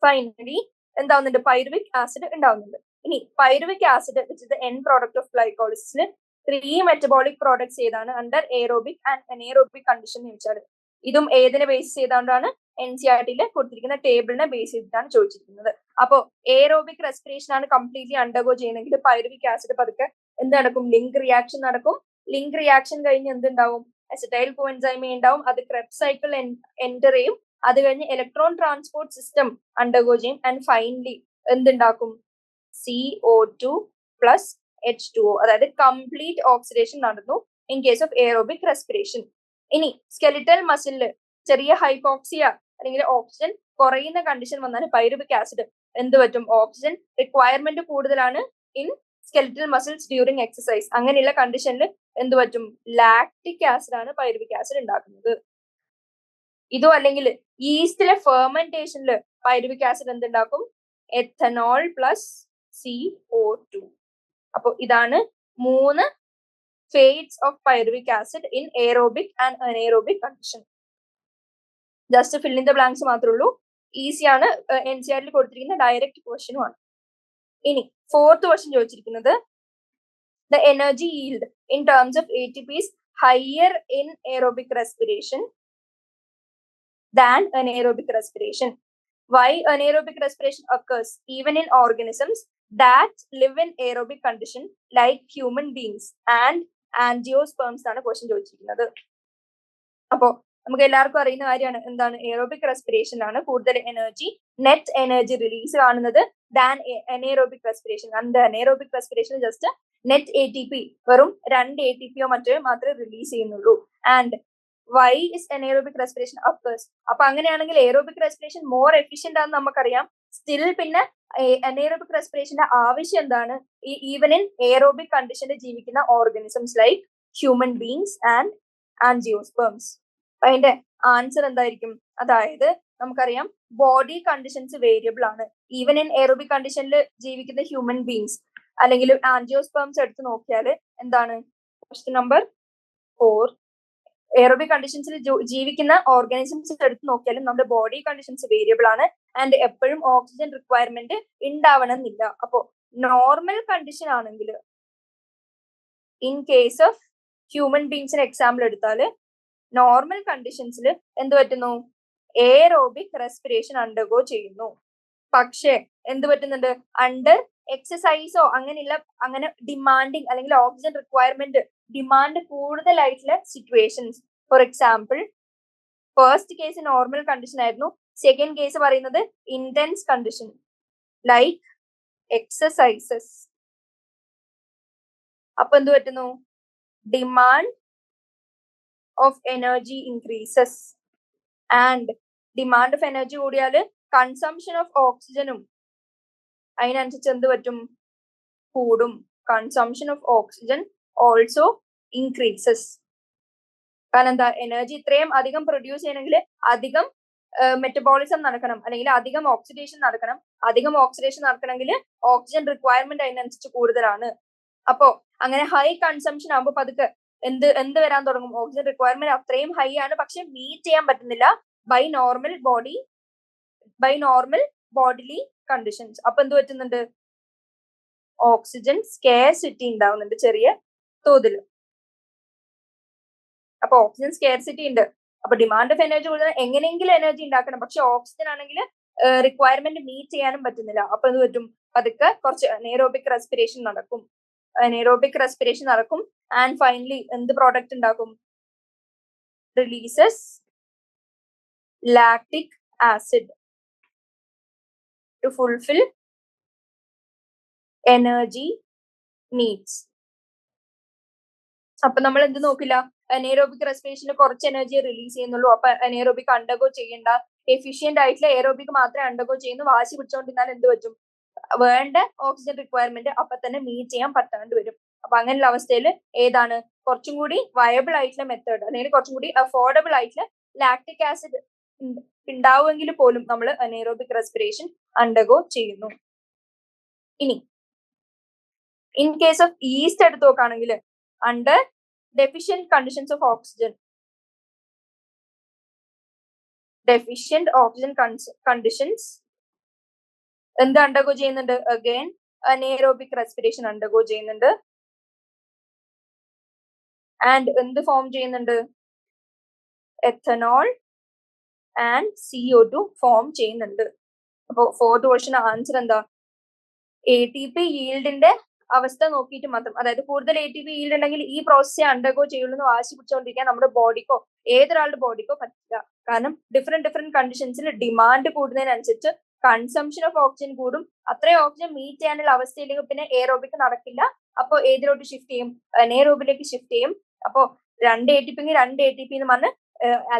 ഫൈനലി എന്താവുന്നുണ്ട്? പൈറുവിക് ആസിഡ് ഉണ്ടാവുന്നുണ്ട്. ഇനി pyruvic acid which is the end product of ഗ്ലൈക്കോളിസിന് 3 മെറ്റബോളിക് പ്രോഡക്ട്സ് ഏതാണ് under aerobic and anaerobic condition എന്ന് വെച്ചാൽ ഇതും ഏതിനെ ബേസ് ചെയ്തുകൊണ്ടാണ് NCERT കൊടുത്തിരിക്കുന്ന ടേബിളിനെ ബേസ് ചെയ്തിട്ടാണ് ചോദിച്ചിരിക്കുന്നത്. അപ്പോൾ എയറോബിക് റെസ്പിറേഷൻ ആണ് കംപ്ലീറ്റ്ലി അണ്ടർഗോ ചെയ്യുന്നെങ്കിൽ പൈറുവിക് ആസിഡ് പതുക്കെ എന്ത് നടക്കും? ലിങ്ക് റിയാക്ഷൻ നടക്കും. ലിങ്ക് റിയാക്ഷൻ കഴിഞ്ഞ് എന്തുണ്ടാവും? അസറ്റൈൽ കോഎൻസൈമ് ഉണ്ടാവും. അത് ക്രെബ്സ് സൈക്കിൾ എൻ്റർ ചെയ്യും. അത് കഴിഞ്ഞ് ഇലക്ട്രോൺ ട്രാൻസ്പോർട്ട് സിസ്റ്റം അണ്ടർഗോ ചെയ്യും ആൻഡ് ഫൈനലി എന്തുണ്ടാക്കും? CO2 പ്ലസ് H2O, അതായത് കംപ്ലീറ്റ് ഓക്സിഡേഷൻ നടന്നു in case of aerobic respiration. ഇനി സ്കെലിറ്റൽ മസിലില് ചെറിയ ഹൈപ്പോക്സിയ അല്ലെങ്കിൽ ഓക്സിജൻ കുറയുന്ന കണ്ടീഷൻ വന്നാൽ പൈറുവിക് ആസിഡ് എന്ത് പറ്റും? ഓക്സിജൻ റിക്വയർമെന്റ് കൂടുതലാണ് in skeletal muscles during exercise. അങ്ങനെയുള്ള കണ്ടീഷനിൽ എന്ത് പറ്റും? ലാക്റ്റിക് ആസിഡ് ആണ് പൈറുവിക് ആസിഡ് ഉണ്ടാക്കുന്നത്. ഇതോ അല്ലെങ്കിൽ ഈസ്റ്റിലെ ഫെർമെന്റേഷനിൽ പൈറുവിക് ആസിഡ് എന്തുണ്ടാക്കും? Ethanol plus CO2. അപ്പൊ ഇതാണ് 3 fates of pyruvic acid in aerobic and anaerobic condition. Just fill in the blanks മാത്രമേ ഉള്ളൂ. ഈസിയാണ്. NCERT കൊടുത്തിരിക്കുന്ന ഡയറക്റ്റ് ക്വസ്റ്റ്യനും ആണ്. ഇനി ഫോർത്ത് ക്വസ്റ്റ്യൻ ചോദിച്ചിരിക്കുന്നത് the energy yield in terms of ATP is higher in aerobic respiration than anaerobic respiration. Why anaerobic respiration occurs even in organisms that live in aerobic condition like human beings and angiosperms ആണ് question ചോദിച്ചിരിക്കുന്നത്. അപ്പോ നമുക്ക് എല്ലാവർക്കും അറിയുന്ന കാര്യമാണ് എന്താണ്? Aerobic റെസ്പിറേഷനിലാണ് കൂടുതൽ നെറ്റ് എനർജി റിലീസ് കാണുന്നത് than anaerobic respiration. Anaerobic respiration just net ATP വെറും 2 ATPയോ മാത്രമേ റിലീസ് ചെയ്യുന്നുള്ളൂ. And why is anaerobic respiration occurs? അപ്പൊ അങ്ങനെയാണെങ്കിൽ എയറോബിക് റെസ്പിറേഷൻ മോർ എഫിഷ്യന്റ് ആണെന്ന് നമുക്കറിയാം. സ്റ്റിൽ പിന്നെ അനേറോബിക് റെസ്പിറേഷന്റെ ആവശ്യം എന്താണ്? ഈവൻ ഇൻ എയറോബിക് കണ്ടീഷനിൽ ജീവിക്കുന്ന organisms like human beings and angiosperms. അതിന്റെ ആൻസർ എന്തായിരിക്കും? അതായത് നമുക്കറിയാം ബോഡി കണ്ടീഷൻസ് വേരിയബിൾ ആണ്. ഈവൻ ഇൻ എയറോബിക് കണ്ടീഷനിൽ ജീവിക്കുന്ന ഹ്യൂമൻ ബീങ്സ് അല്ലെങ്കിൽ ആൻജിയോസ്പേംസ് എടുത്ത് നോക്കിയാൽ എന്താണ്? ക്വസ്റ്റ്യൻ നമ്പർ 4, എയറോബിക് കണ്ടീഷൻസിൽ ജീവിക്കുന്ന ഓർഗാനിസംസ് എടുത്ത് നോക്കിയാലും നമ്മുടെ ബോഡി കണ്ടീഷൻസ് വേരിയബിൾ ആണ് ആൻഡ് എപ്പോഴും ഓക്സിജൻ റിക്വയർമെന്റ് ഉണ്ടാവണമെന്നില്ല. അപ്പോ നോർമൽ കണ്ടീഷൻ ആണെങ്കിൽ ഇൻ കേസ് ഓഫ് ഹ്യൂമൻ ബീങ്സിന് എക്സാമ്പിൾ എടുത്താൽ നോർമൽ കണ്ടീഷൻസിൽ എന്ത് പറ്റുന്നു? എയറോബിക് റെസ്പിറേഷൻ അണ്ടർഗോ ചെയ്യുന്നു. പക്ഷേ എന്ത് പറ്റുന്നുണ്ട്? അണ്ടർ എക്സസൈസോ അങ്ങനെ ഡിമാൻഡിങ് അല്ലെങ്കിൽ ഓക്സിജൻ റിക്വയർമെന്റ് ഡിമാൻഡ് കൂടുതലായിട്ടുള്ള situations, for example first case normal condition ആയിരുന്നു, സെക്കൻഡ് കേസ് പറയുന്നത് ഇന്റൻസ് കണ്ടീഷൻ ലൈക്ക് എക്സസൈസസ്. അപ്പൊ എന്ത് പറ്റുന്നു? Demand of energy increases and demand of energy കൂടിയാല് കൺസംഷൻ ഓഫ് ഓക്സിജനും അതിനനുസരിച്ച് എന്ത് പറ്റും? കൂടും. Consumption of oxygen also increases. കാരണം എന്താ? എനർജി ഇത്രയും അധികം പ്രൊഡ്യൂസ് ചെയ്യണമെങ്കിൽ അധികം മെറ്റബോളിസം നടക്കണം, അല്ലെങ്കിൽ അധികം ഓക്സിഡേഷൻ നടക്കണം. അധികം ഓക്സിഡേഷൻ നടക്കണമെങ്കിൽ ഓക്സിജൻ റിക്വയർമെന്റ് അതിനനുസരിച്ച് കൂടുതലാണ്. അപ്പോ അങ്ങനെ ഹൈ കൺസംഷൻ ആകുമ്പോൾ പതുക്കെ എന്ത് വരാൻ തുടങ്ങും? ഓക്സിജൻ റിക്വയർമെന്റ് അത്രയും ഹൈ ആണ്, പക്ഷെ മീറ്റ് ചെയ്യാൻ പറ്റുന്നില്ല ബൈ നോർമൽ ബോഡിലി കണ്ടീഷൻസ്. അപ്പൊ എന്ത് പറ്റുന്നുണ്ട്? ഓക്സിജൻ സ്കേർസിറ്റി ഉണ്ടാവുന്നുണ്ട് ചെറിയ തോതിൽ. അപ്പൊ ഓക്സിജൻ സ്കേർസിറ്റി ഉണ്ട്. അപ്പൊ ഡിമാൻഡ് ഓഫ് എനർജി കൂടുതൽ, എങ്ങനെയെങ്കിലും എനർജി ഉണ്ടാക്കണം, പക്ഷെ ഓക്സിജൻ ആണെങ്കിൽ റിക്വയർമെന്റ് മീറ്റ് ചെയ്യാനും പറ്റുന്നില്ല. അപ്പൊ എന്ത് പറ്റും? പതുക്കെ കുറച്ച് അനേറോബിക് റെസ്പിറേഷൻ നടക്കും. ആൻഡ് ഫൈനലി എന്ത് പ്രോഡക്റ്റ് ഉണ്ടാക്കും? Releases lactic acid to fulfil energy needs. അപ്പൊ നമ്മൾ എന്ത് നോക്കില്ല? അനേറോബിക് റെസ്പിറേഷനിൽ കുറച്ച് എനർജി റിലീസ് ചെയ്യുന്നുള്ളൂ. അപ്പൊ അനേറോബിക് അണ്ടർഗോ ചെയ്യേണ്ട, എഫിഷ്യന്റ് ആയിട്ടുള്ള എയറോബിക് മാത്രമേ അണ്ടർഗോ ചെയ്യുന്നു. വാശി പിടിച്ചോണ്ടിരുന്നാൽ എന്ത് പറ്റും? വേണ്ട ഓക്സിജൻ റിക്വയർമെന്റ് അപ്പൊ തന്നെ മീറ്റ് ചെയ്യാൻ പറ്റാണ്ട് വരും. അപ്പൊ അങ്ങനെയുള്ള അവസ്ഥയിൽ ഏതാണ് കുറച്ചും കൂടി വയബിൾ ആയിട്ടുള്ള മെത്തേഡ്, അല്ലെങ്കിൽ കുറച്ചും കൂടി അഫോർഡബിൾ ആയിട്ടുള്ള ലാക്ടിക് ആസിഡ് ഉണ്ടാവുമെങ്കിൽ പോലും നമ്മൾ അനേറോബിക് റെസ്പിറേഷൻ അണ്ടർഗോ ചെയ്യുന്നു. ഇനി ഇൻ കേസ് ഓഫ് ഈസ്റ്റ് എടുത്ത് നോക്കുകയാണെങ്കിൽ under deficient conditions of oxygen conditions എന്ത് അണ്ടർഗോ ചെയ്യുന്നുണ്ട്? അഗൈൻ അനേറോബിക് റെസ്പിറേഷൻ അണ്ടർഗോ ചെയ്യുന്നുണ്ട്. ആൻഡ് എന്ത് ഫോം ചെയ്യുന്നുണ്ട്? എഥനോൾ ആൻഡ് CO2 ഫോം ചെയ്യുന്നുണ്ട്. അപ്പൊ ഫോർത്ത് ക്വസ്റ്റ്യൻ ആൻസർ എന്താ? ATP ഈൽഡിന്റെ അവസ്ഥ നോക്കിയിട്ട് മാത്രം, അതായത് കൂടുതൽ ATP ഈൽഡ് ഉണ്ടെങ്കിൽ ഈ പ്രോസസ് അണ്ടർഗോ ചെയ്യുള്ളൂ എന്ന് വാശി പിടിച്ചുകൊണ്ടിരിക്കാൻ നമ്മുടെ ബോഡിക്കോ ഏതൊരാളുടെ ബോഡിക്കോ പറ്റില്ല. കാരണം ഡിഫറെന്റ് കണ്ടീഷൻസിൽ ഡിമാൻഡ് കൂടുന്നതിനനുസരിച്ച് കൺസംഷൻ ഓഫ് ഓക്സിജൻ കൂടും. അത്രയും ഓക്സിജൻ മീറ്റ് ചെയ്യാനുള്ള അവസ്ഥയിലേക്ക് പിന്നെ എയറോബിക് നടക്കില്ല. അപ്പൊ ഏതിലോട്ട് ഷിഫ്റ്റ് ചെയ്യും? അനേറോബിലേക്ക് ഷിഫ്റ്റ് ചെയ്യും. അപ്പോ 2 ATP എന്ന് പറഞ്ഞ്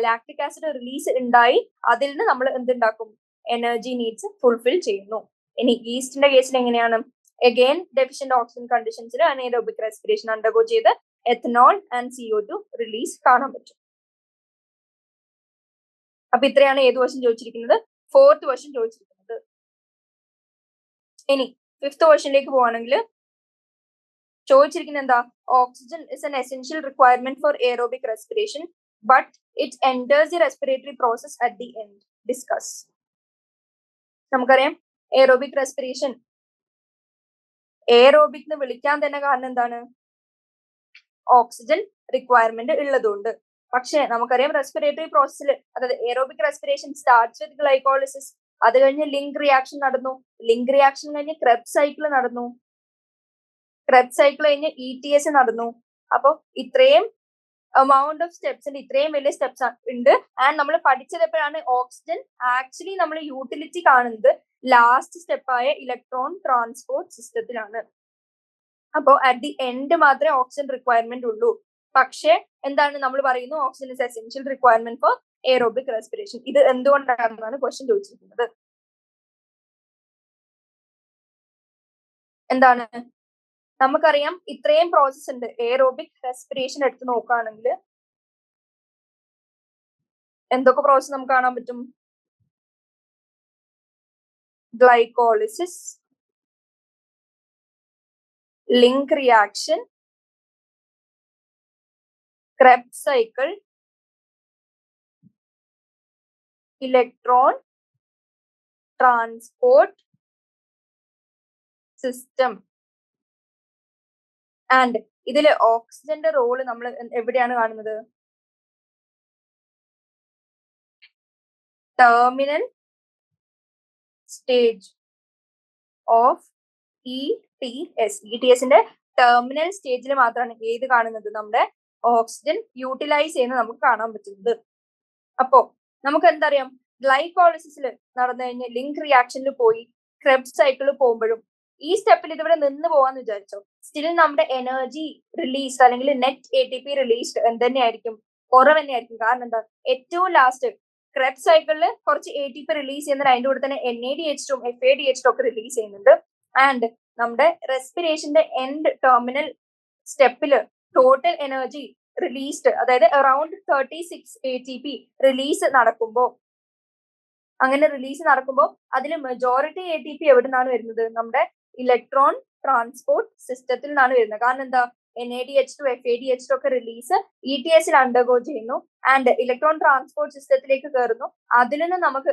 ലാക്ടിക് ആസിഡ് റിലീസ് ഉണ്ടായി അതിൽ നിന്ന് നമ്മൾ എന്തുണ്ടാക്കും? എനർജി നീഡ്സ് ഫുൾഫിൽ ചെയ്യുന്നു. ഇനി ഈസ്റ്റിന്റെ കേസിൽ എങ്ങനെയാണ്? അഗൈൻ ഡെഫിഷ്യന്റ് ഓക്സിജൻ കണ്ടീഷൻസിൽ അനേറോബിക് റെസ്പിറേഷൻ അണ്ടർഗോ ചെയ്ത് എഥനോൾ ആൻഡ് CO2 റിലീസ് കാണാൻ പറ്റും. അപ്പൊ ഇത്രയാണ് ഏത് ക്വസ്റ്റ്യൻ ചോദിച്ചിരിക്കുന്നത്? ഫോർത്ത് ക്വസ്റ്റ്യൻ ചോദിച്ചിരിക്കുന്നത്. ഇനി ഫിഫ്ത്ത് ക്വസ്റ്റ്യനിലേക്ക് പോവാണെങ്കിൽ ചോദിച്ചിരിക്കുന്നത് എന്താ? Oxygen is an essential requirement for aerobic respiration but it enters the respiratory process at the end. Discuss. നമുക്കറിയാം എയറോബിക് റെസ്പിറേഷൻ എയറോബിക് എന്ന് വിളിക്കാൻ തന്നെ കാരണം എന്താണ്? ഓക്സിജൻ റിക്വയർമെന്റ് ഉള്ളതുകൊണ്ട്. പക്ഷെ നമുക്കറിയാം റെസ്പിറേറ്ററി പ്രോസസ്സിൽ, അതായത് aerobic respiration starts with glycolysis, അത് കഴിഞ്ഞ് ലിങ്ക് റിയാക്ഷൻ നടന്നു, ലിങ്ക് റിയാക്ഷൻ കഴിഞ്ഞ് ക്രെബ്സ് സൈക്കിൾ നടന്നു, ക്രെബ്സ് സൈക്കിൾ കഴിഞ്ഞ് ETS നടന്നു. അപ്പൊ ഇത്രയും amount of steps ഉണ്ട്, ഇത്രയും വലിയ സ്റ്റെപ്സ് ഉണ്ട്. ആൻഡ് നമ്മൾ പഠിച്ചത് എപ്പോഴാണ്? ഓക്സിജൻ ആക്ച്വലി നമ്മൾ യൂട്ടിലിറ്റി കാണുന്നത് ലാസ്റ്റ് സ്റ്റെപ്പായ ഇലക്ട്രോൺ ട്രാൻസ്പോർട്ട് സിസ്റ്റത്തിലാണ്. അപ്പോ അറ്റ് ദി എൻഡ് മാത്രമേ ഓക്സിജൻ റിക്വയർമെന്റ് ഉള്ളൂ. പക്ഷെ എന്താണ് നമ്മൾ പറയുന്നു? Oxygen is essential requirement for aerobic respiration. ഇത് എന്തുകൊണ്ടാണെന്നാണ് ക്വസ്റ്റ്യൻ ചോദിച്ചിരിക്കുന്നത്. എന്താണ്? നമുക്കറിയാം ഇത്രയും പ്രോസസ് ഉണ്ട്. എയറോബിക് റെസ്പിറേഷൻ എടുത്ത് നോക്കുകയാണെങ്കിൽ എന്തൊക്കെ പ്രോസസ് നമുക്ക് കാണാൻ പറ്റും? Glycolysis, link reaction, Krebs cycle, electron transport system. And ഇതില് ഓക്സിജന്റെ റോള് നമ്മൾ എവിടെയാണ് കാണുന്നത്? ടെർമിനൽ സ്റ്റേജ് ഓഫ് ഇടിഎസിന്റെ ടെർമിനൽ സ്റ്റേജിൽ മാത്രമാണ് ഏത് കാണുന്നത്? നമ്മുടെ ഓക്സിജൻ യൂട്ടിലൈസ് ചെയ്യുന്നത് നമുക്ക് കാണാൻ പറ്റുന്നത്. അപ്പോ നമുക്ക് എന്തറിയാം? ഗ്ലൈക്കോളിസിസിൽ നടന്നു കഴിഞ്ഞ് ലിങ്ക് റിയാക്ഷനിൽ പോയി ക്രെബ്സ് സൈക്കിളിൽ പോകുമ്പോഴും ഈ സ്റ്റെപ്പിൽ ഇതിവിടെ നിന്ന് പോവാന്ന് വിചാരിച്ചോ, സ്റ്റിൽ നമ്മുടെ എനർജി റിലീസ്ഡ് അല്ലെങ്കിൽ നെറ്റ് ATP റിലീസ്ഡ് എന്തെന്നെയായിരിക്കും? കുറവ് തന്നെയായിരിക്കും. കാരണം എന്താ? ഏറ്റവും ലാസ്റ്റ് ക്രെബ്സ് സൈക്കിളിൽ കുറച്ച് ATP റിലീസ് ചെയ്യുന്നത്, അതിന്റെ കൂടെ തന്നെ NADH2 FADH2 ഒക്കെ റിലീസ് ചെയ്യുന്നുണ്ട്. ആൻഡ് നമ്മുടെ റെസ്പിറേഷന്റെ എൻഡ് ടെർമിനൽ സ്റ്റെപ്പില് ടോട്ടൽ എനർജി റിലീസ്ഡ്, അതായത് അറൌണ്ട് 36 ATP റിലീസ് നടക്കുമ്പോൾ, അങ്ങനെ റിലീസ് നടക്കുമ്പോൾ അതിൽ മെജോറിറ്റി ATP എവിടെ നിന്നാണ് വരുന്നത്? നമ്മുടെ ഇലക്ട്രോൺ ട്രാൻസ്പോർട്ട് സിസ്റ്റത്തിൽ നിന്നാണ് വരുന്നത്. കാരണം എന്താ? NADH2 FADH2 ഒക്കെ റിലീസ് ETS അണ്ടർഗോ ചെയ്യുന്നു ആൻഡ് ഇലക്ട്രോൺ ട്രാൻസ്പോർട്ട് സിസ്റ്റത്തിലേക്ക് കയറുന്നു. അതിൽ നിന്ന് നമുക്ക്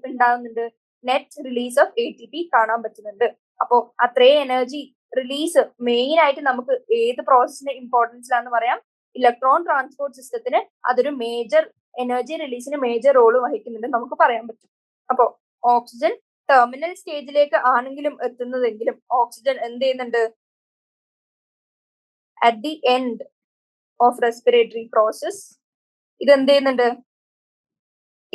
ഉണ്ടാകുന്നുണ്ട്? നെറ്റ് റിലീസ് ഓഫ് ATP കാണാൻ പറ്റുന്നുണ്ട്. അപ്പോ അത്രയും എനർജി റിലീസ് മെയിൻ ആയിട്ട് നമുക്ക് ഏത് പ്രോസസ്സിന്റെ ഇമ്പോർട്ടൻസിലാന്ന് പറയാം? ഇലക്ട്രോൺ ട്രാൻസ്പോർട്ട് സിസ്റ്റത്തിന് അതൊരു മേജർ എനർജി റിലീസിന് മേജർ റോള് വഹിക്കുന്നുണ്ട് നമുക്ക് പറയാൻ പറ്റും. അപ്പോ ഓക്സിജൻ ടെർമിനൽ സ്റ്റേജിലേക്ക് ആണെങ്കിലും എത്തുന്നതെങ്കിലും ഓക്സിജൻ എന്ത് ചെയ്യുന്നുണ്ട്? At the end of respiratory process ഇത് എന്ത് ചെയ്യുന്നുണ്ട്?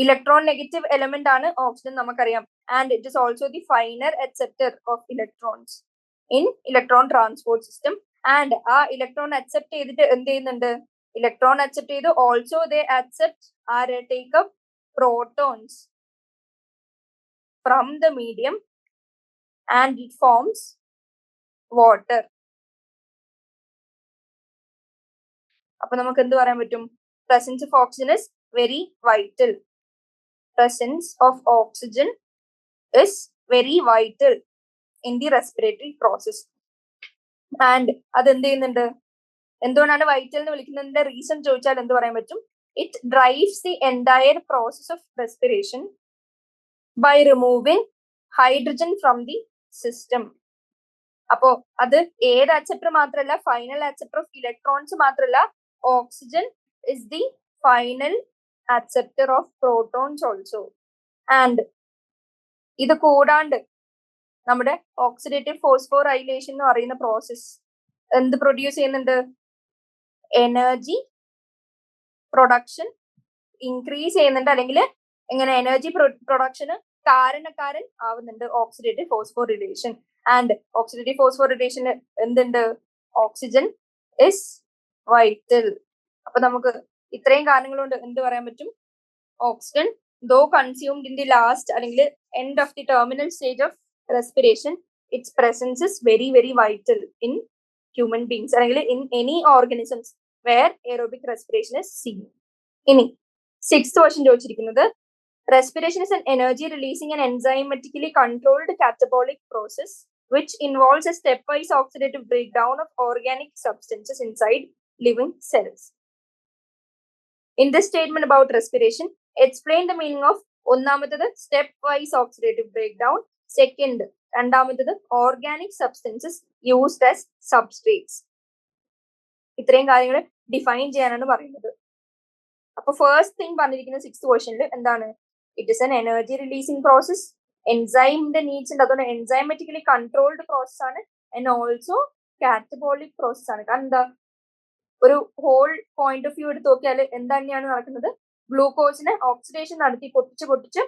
ഇലക്ട്രോൺ നെഗറ്റീവ് എലമെന്റ് ആണ് ഓക്സിജൻ, നമുക്കറിയാം. And it is also the final acceptor of electrons in electron transport system. And ആ ഇലക്ട്രോൺ അക്സെപ്റ്റ് ചെയ്തിട്ട് എന്ത് ചെയ്യുന്നുണ്ട്? ഇലക്ട്രോൺ അക്സെപ്റ്റ് ചെയ്ത് also they accept or take up protons from the medium and it forms water. അപ്പൊ നമുക്ക് എന്ത് പറയാൻ പറ്റും? Presence of oxygen is very vital. Presence of oxygen is very vital in the respiratory process. And അത് എന്ത് ചെയ്യുന്നുണ്ട്? എന്തുകൊണ്ടാണ് vital എന്ന് വിളിക്കുന്നതിന്റെ റീസൺ ചോദിച്ചാൽ എന്ത് പറയാൻ പറ്റും? It drives the entire process of respiration by removing hydrogen from the system. അപ്പോ അത് ഏത് അക്സെപ്റ്റർ മാത്രമല്ല, ഫൈനൽ അക്സെപ്റ്റർ ഓഫ് ഇലക്ട്രോൺസ് മാത്രമല്ല, oxygen is the final acceptor of protons also. And ഇത് കൂടാണ്ട് നമ്മുടെ ഓക്സിഡേറ്റീവ് ഫോസ്ഫോറൈലേഷൻ എന്ന് പറയുന്ന പ്രോസസ് എന്ത് പ്രൊഡ്യൂസ് ചെയ്യുന്നുണ്ട്? എനർജി പ്രൊഡക്ഷൻ ഇൻക്രീസ് ചെയ്യുന്നുണ്ട്, അല്ലെങ്കിൽ എങ്ങനെ എനർജി പ്രൊഡക്ഷന് കാരണക്കാരൻ ആവുന്നുണ്ട് oxidative phosphorylation. And oxidative phosphorylation എന്തുണ്ട്? Oxygen is vital. അപ്പൊ നമുക്ക് ഇത്രയും കാരണങ്ങൾ കൊണ്ട് എന്ത് പറയാൻ പറ്റും? Oxygen though consumed in the last അല്ലെങ്കിൽ end of the terminal stage of respiration, its presence is very very vital in human beings അല്ലെങ്കിൽ in any organisms where aerobic respiration is seen. ഇനി 6th ക്വസ്റ്റ്യൻ ചോദിച്ചിരിക്കുന്നത്, respiration is an energy releasing and enzymatically controlled catabolic process which involves a stepwise oxidative breakdown of organic substances inside living cells. In this statement about respiration, explain the meaning of ഒന്നാമത്തത് stepwise oxidative breakdown, second രണ്ടാമത്തത് organic substances used as substrates. ഇത്രയും കാര്യങ്ങൾ define ചെയ്യാനാണ് പറയുന്നത്. അപ്പൊ first thing പറഞ്ഞിരിക്കുന്ന 6th ക്വസ്റ്റ്യനിൽ എന്താണ്? It is an energy releasing process. എൻസൈമിന്റെ നീഡ്സ് ഉണ്ട്, അതുകൊണ്ട് എൻസൈമാറ്റിക്കലി കൺട്രോൾഡ് പ്രോസസ് ആണ്. ആൻഡ് ഓൾസോ കാറ്റബോളിക് പ്രോസസ് ആണ്. കാരണം എന്താ? ഒരു ഹോൾ പോയിന്റ് ഓഫ് വ്യൂ എടുത്ത് നോക്കിയാൽ എന്താ തന്നെയാണ് നടക്കുന്നത്? ഗ്ലൂക്കോസിനെ ഓക്സിഡേഷൻ നടത്തി പൊട്ടിച്ച്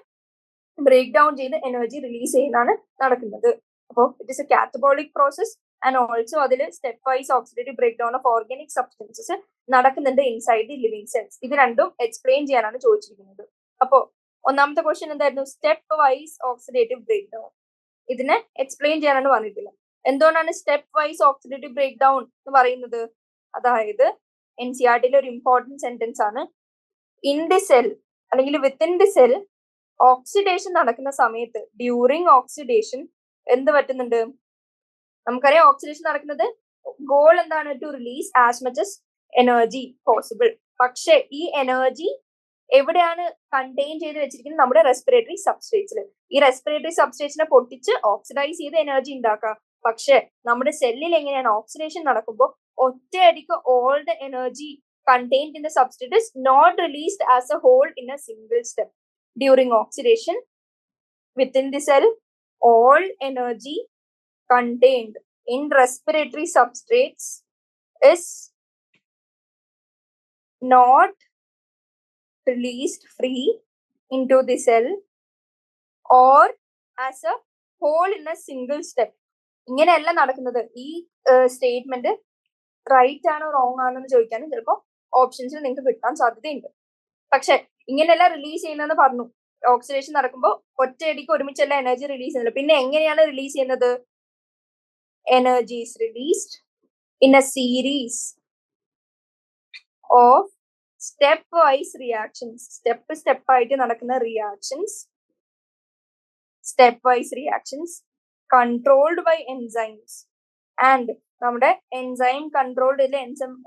ബ്രേക്ക് ഡൗൺ ചെയ്ത് എനർജി റിലീസ് ചെയ്യുന്നതാണ് നടക്കുന്നത്. അപ്പോൾ it is a catabolic process and also അതിൽ step vice oxidative break down of organic substances നടക്കുന്നുണ്ട് ഇൻസൈഡ് ദി ലിവിങ് സെൽസ്. ഇത് രണ്ടും എക്സ്പ്ലെയിൻ ചെയ്യാനാണ് ചോദിച്ചിരിക്കുന്നത്. അപ്പോ ഒന്നാമത്തെ ക്വസ്റ്റ്യൻ എന്തായിരുന്നു? Step vice oxidative break down. ഇതിനെ എക്സ്പ്ലെയിൻ ചെയ്യാനാണ് പറഞ്ഞിട്ടില്ല. എന്തുകൊണ്ടാണ് step vice oxidative break down എന്ന് പറയുന്നത്? അതായത് NCERT ഒരു ഇമ്പോർട്ടന്റ് സെന്റൻസ് ആണ്. ഇൻ ദി സെൽ അല്ലെങ്കിൽ വിത്തിൻ ദി സെൽ ഓക്സിഡേഷൻ നടക്കുന്ന സമയത്ത് ഡ്യൂറിങ് ഓക്സിഡേഷൻ എന്ത് പറ്റുന്നുണ്ട്? നമുക്കറിയാം ഓക്സിഡേഷൻ നടക്കുന്നത് ഗോൾ എന്താണ്? To release as much as energy possible. പക്ഷെ ഈ എനർജി എവിടെയാണ് കണ്ടെയ്ൻ ചെയ്ത് വെച്ചിരിക്കുന്നത്? നമ്മുടെ റെസ്പിറേറ്ററി സബ്സ്ട്രേറ്റ്സിൽ. ഈ റെസ്പിറേറ്ററി സബ്സ്ട്രേറ്റ്സിനെ പൊട്ടിച്ച് ഓക്സിഡൈസ് ചെയ്ത് എനർജി ഉണ്ടാക്കാം. പക്ഷെ നമ്മുടെ സെല്ലിൽ എങ്ങനെയാണ്? ഓക്സിഡേഷൻ നടക്കുമ്പോൾ ഒറ്റയടിക്ക് all the energy contained in the substrate is not released as a whole in a single step. During oxidation, within the cell, all energy contained in respiratory substrates is not released free into the cell or as a whole in a single step. ഇങ്ങനെയല്ല നടക്കുന്നത്. ഈ statement right ആണോ wrong ആണോ എന്ന് ചോദിക്കാനും ചിലപ്പോൾ ഓപ്ഷൻസിൽ നിങ്ങൾക്ക് കിട്ടാൻ സാധ്യതയുണ്ട്. പക്ഷെ ഇങ്ങനെയല്ല റിലീസ് ചെയ്യുന്നതെന്ന് പറഞ്ഞു. ഓക്സിഡേഷൻ നടക്കുമ്പോൾ ഒറ്റയടിക്ക് ഒരുമിച്ചല്ല എനർജി റിലീസ് ചെയ്യുന്നത്. പിന്നെ എങ്ങനെയാണ് റിലീസ് ചെയ്യുന്നത്? Energy is released in a series of step wise reactions. Step ആയിട്ട് നടക്കുന്ന reactions, step wise reactions controlled by enzymes and നമ്മുടെ enzyme controlled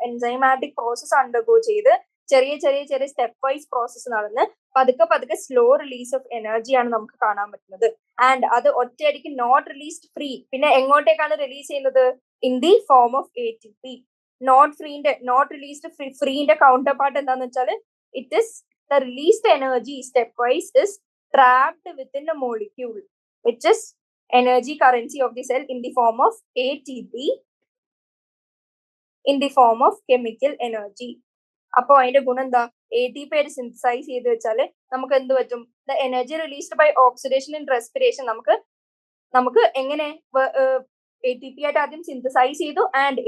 enzymatic process undergo ചെയ്ത് ചെറിയ ചെറിയ ചെറിയ സ്റ്റെപ്പ് വൈസ് പ്രോസസ് നടന്ന് പതുക്കെ സ്ലോ റിലീസ് ഓഫ് എനർജിയാണ് നമുക്ക് കാണാൻ പറ്റുന്നത്. ആൻഡ് അത് ഒറ്റയടിക്ക് നോട്ട് റിലീസ്ഡ് ഫ്രീ. പിന്നെ എങ്ങോട്ടേക്കാണ് റിലീസ് ചെയ്യുന്നത്? In the form of ATP. Not released ഫ്രീന്റെ കൗണ്ടർ പാർട്ട് എന്താന്ന് വെച്ചാൽ it is the released energy step wise is trapped within a molecule which is energy currency of the cell in the form of ATP in the form of chemical energy. അപ്പോൾ അതിന്റെ ഗുണം എന്താ? ATP ആയിട്ട് synthesise ചെയ്ത് വെച്ചാൽ നമുക്ക് എന്ത് പറ്റും? The energy released by oxidation in respiration നമുക്ക് എങ്ങനെ ATP ആയിട്ട് ആദ്യം സിന്തസൈസ് ചെയ്തു. ആൻഡ്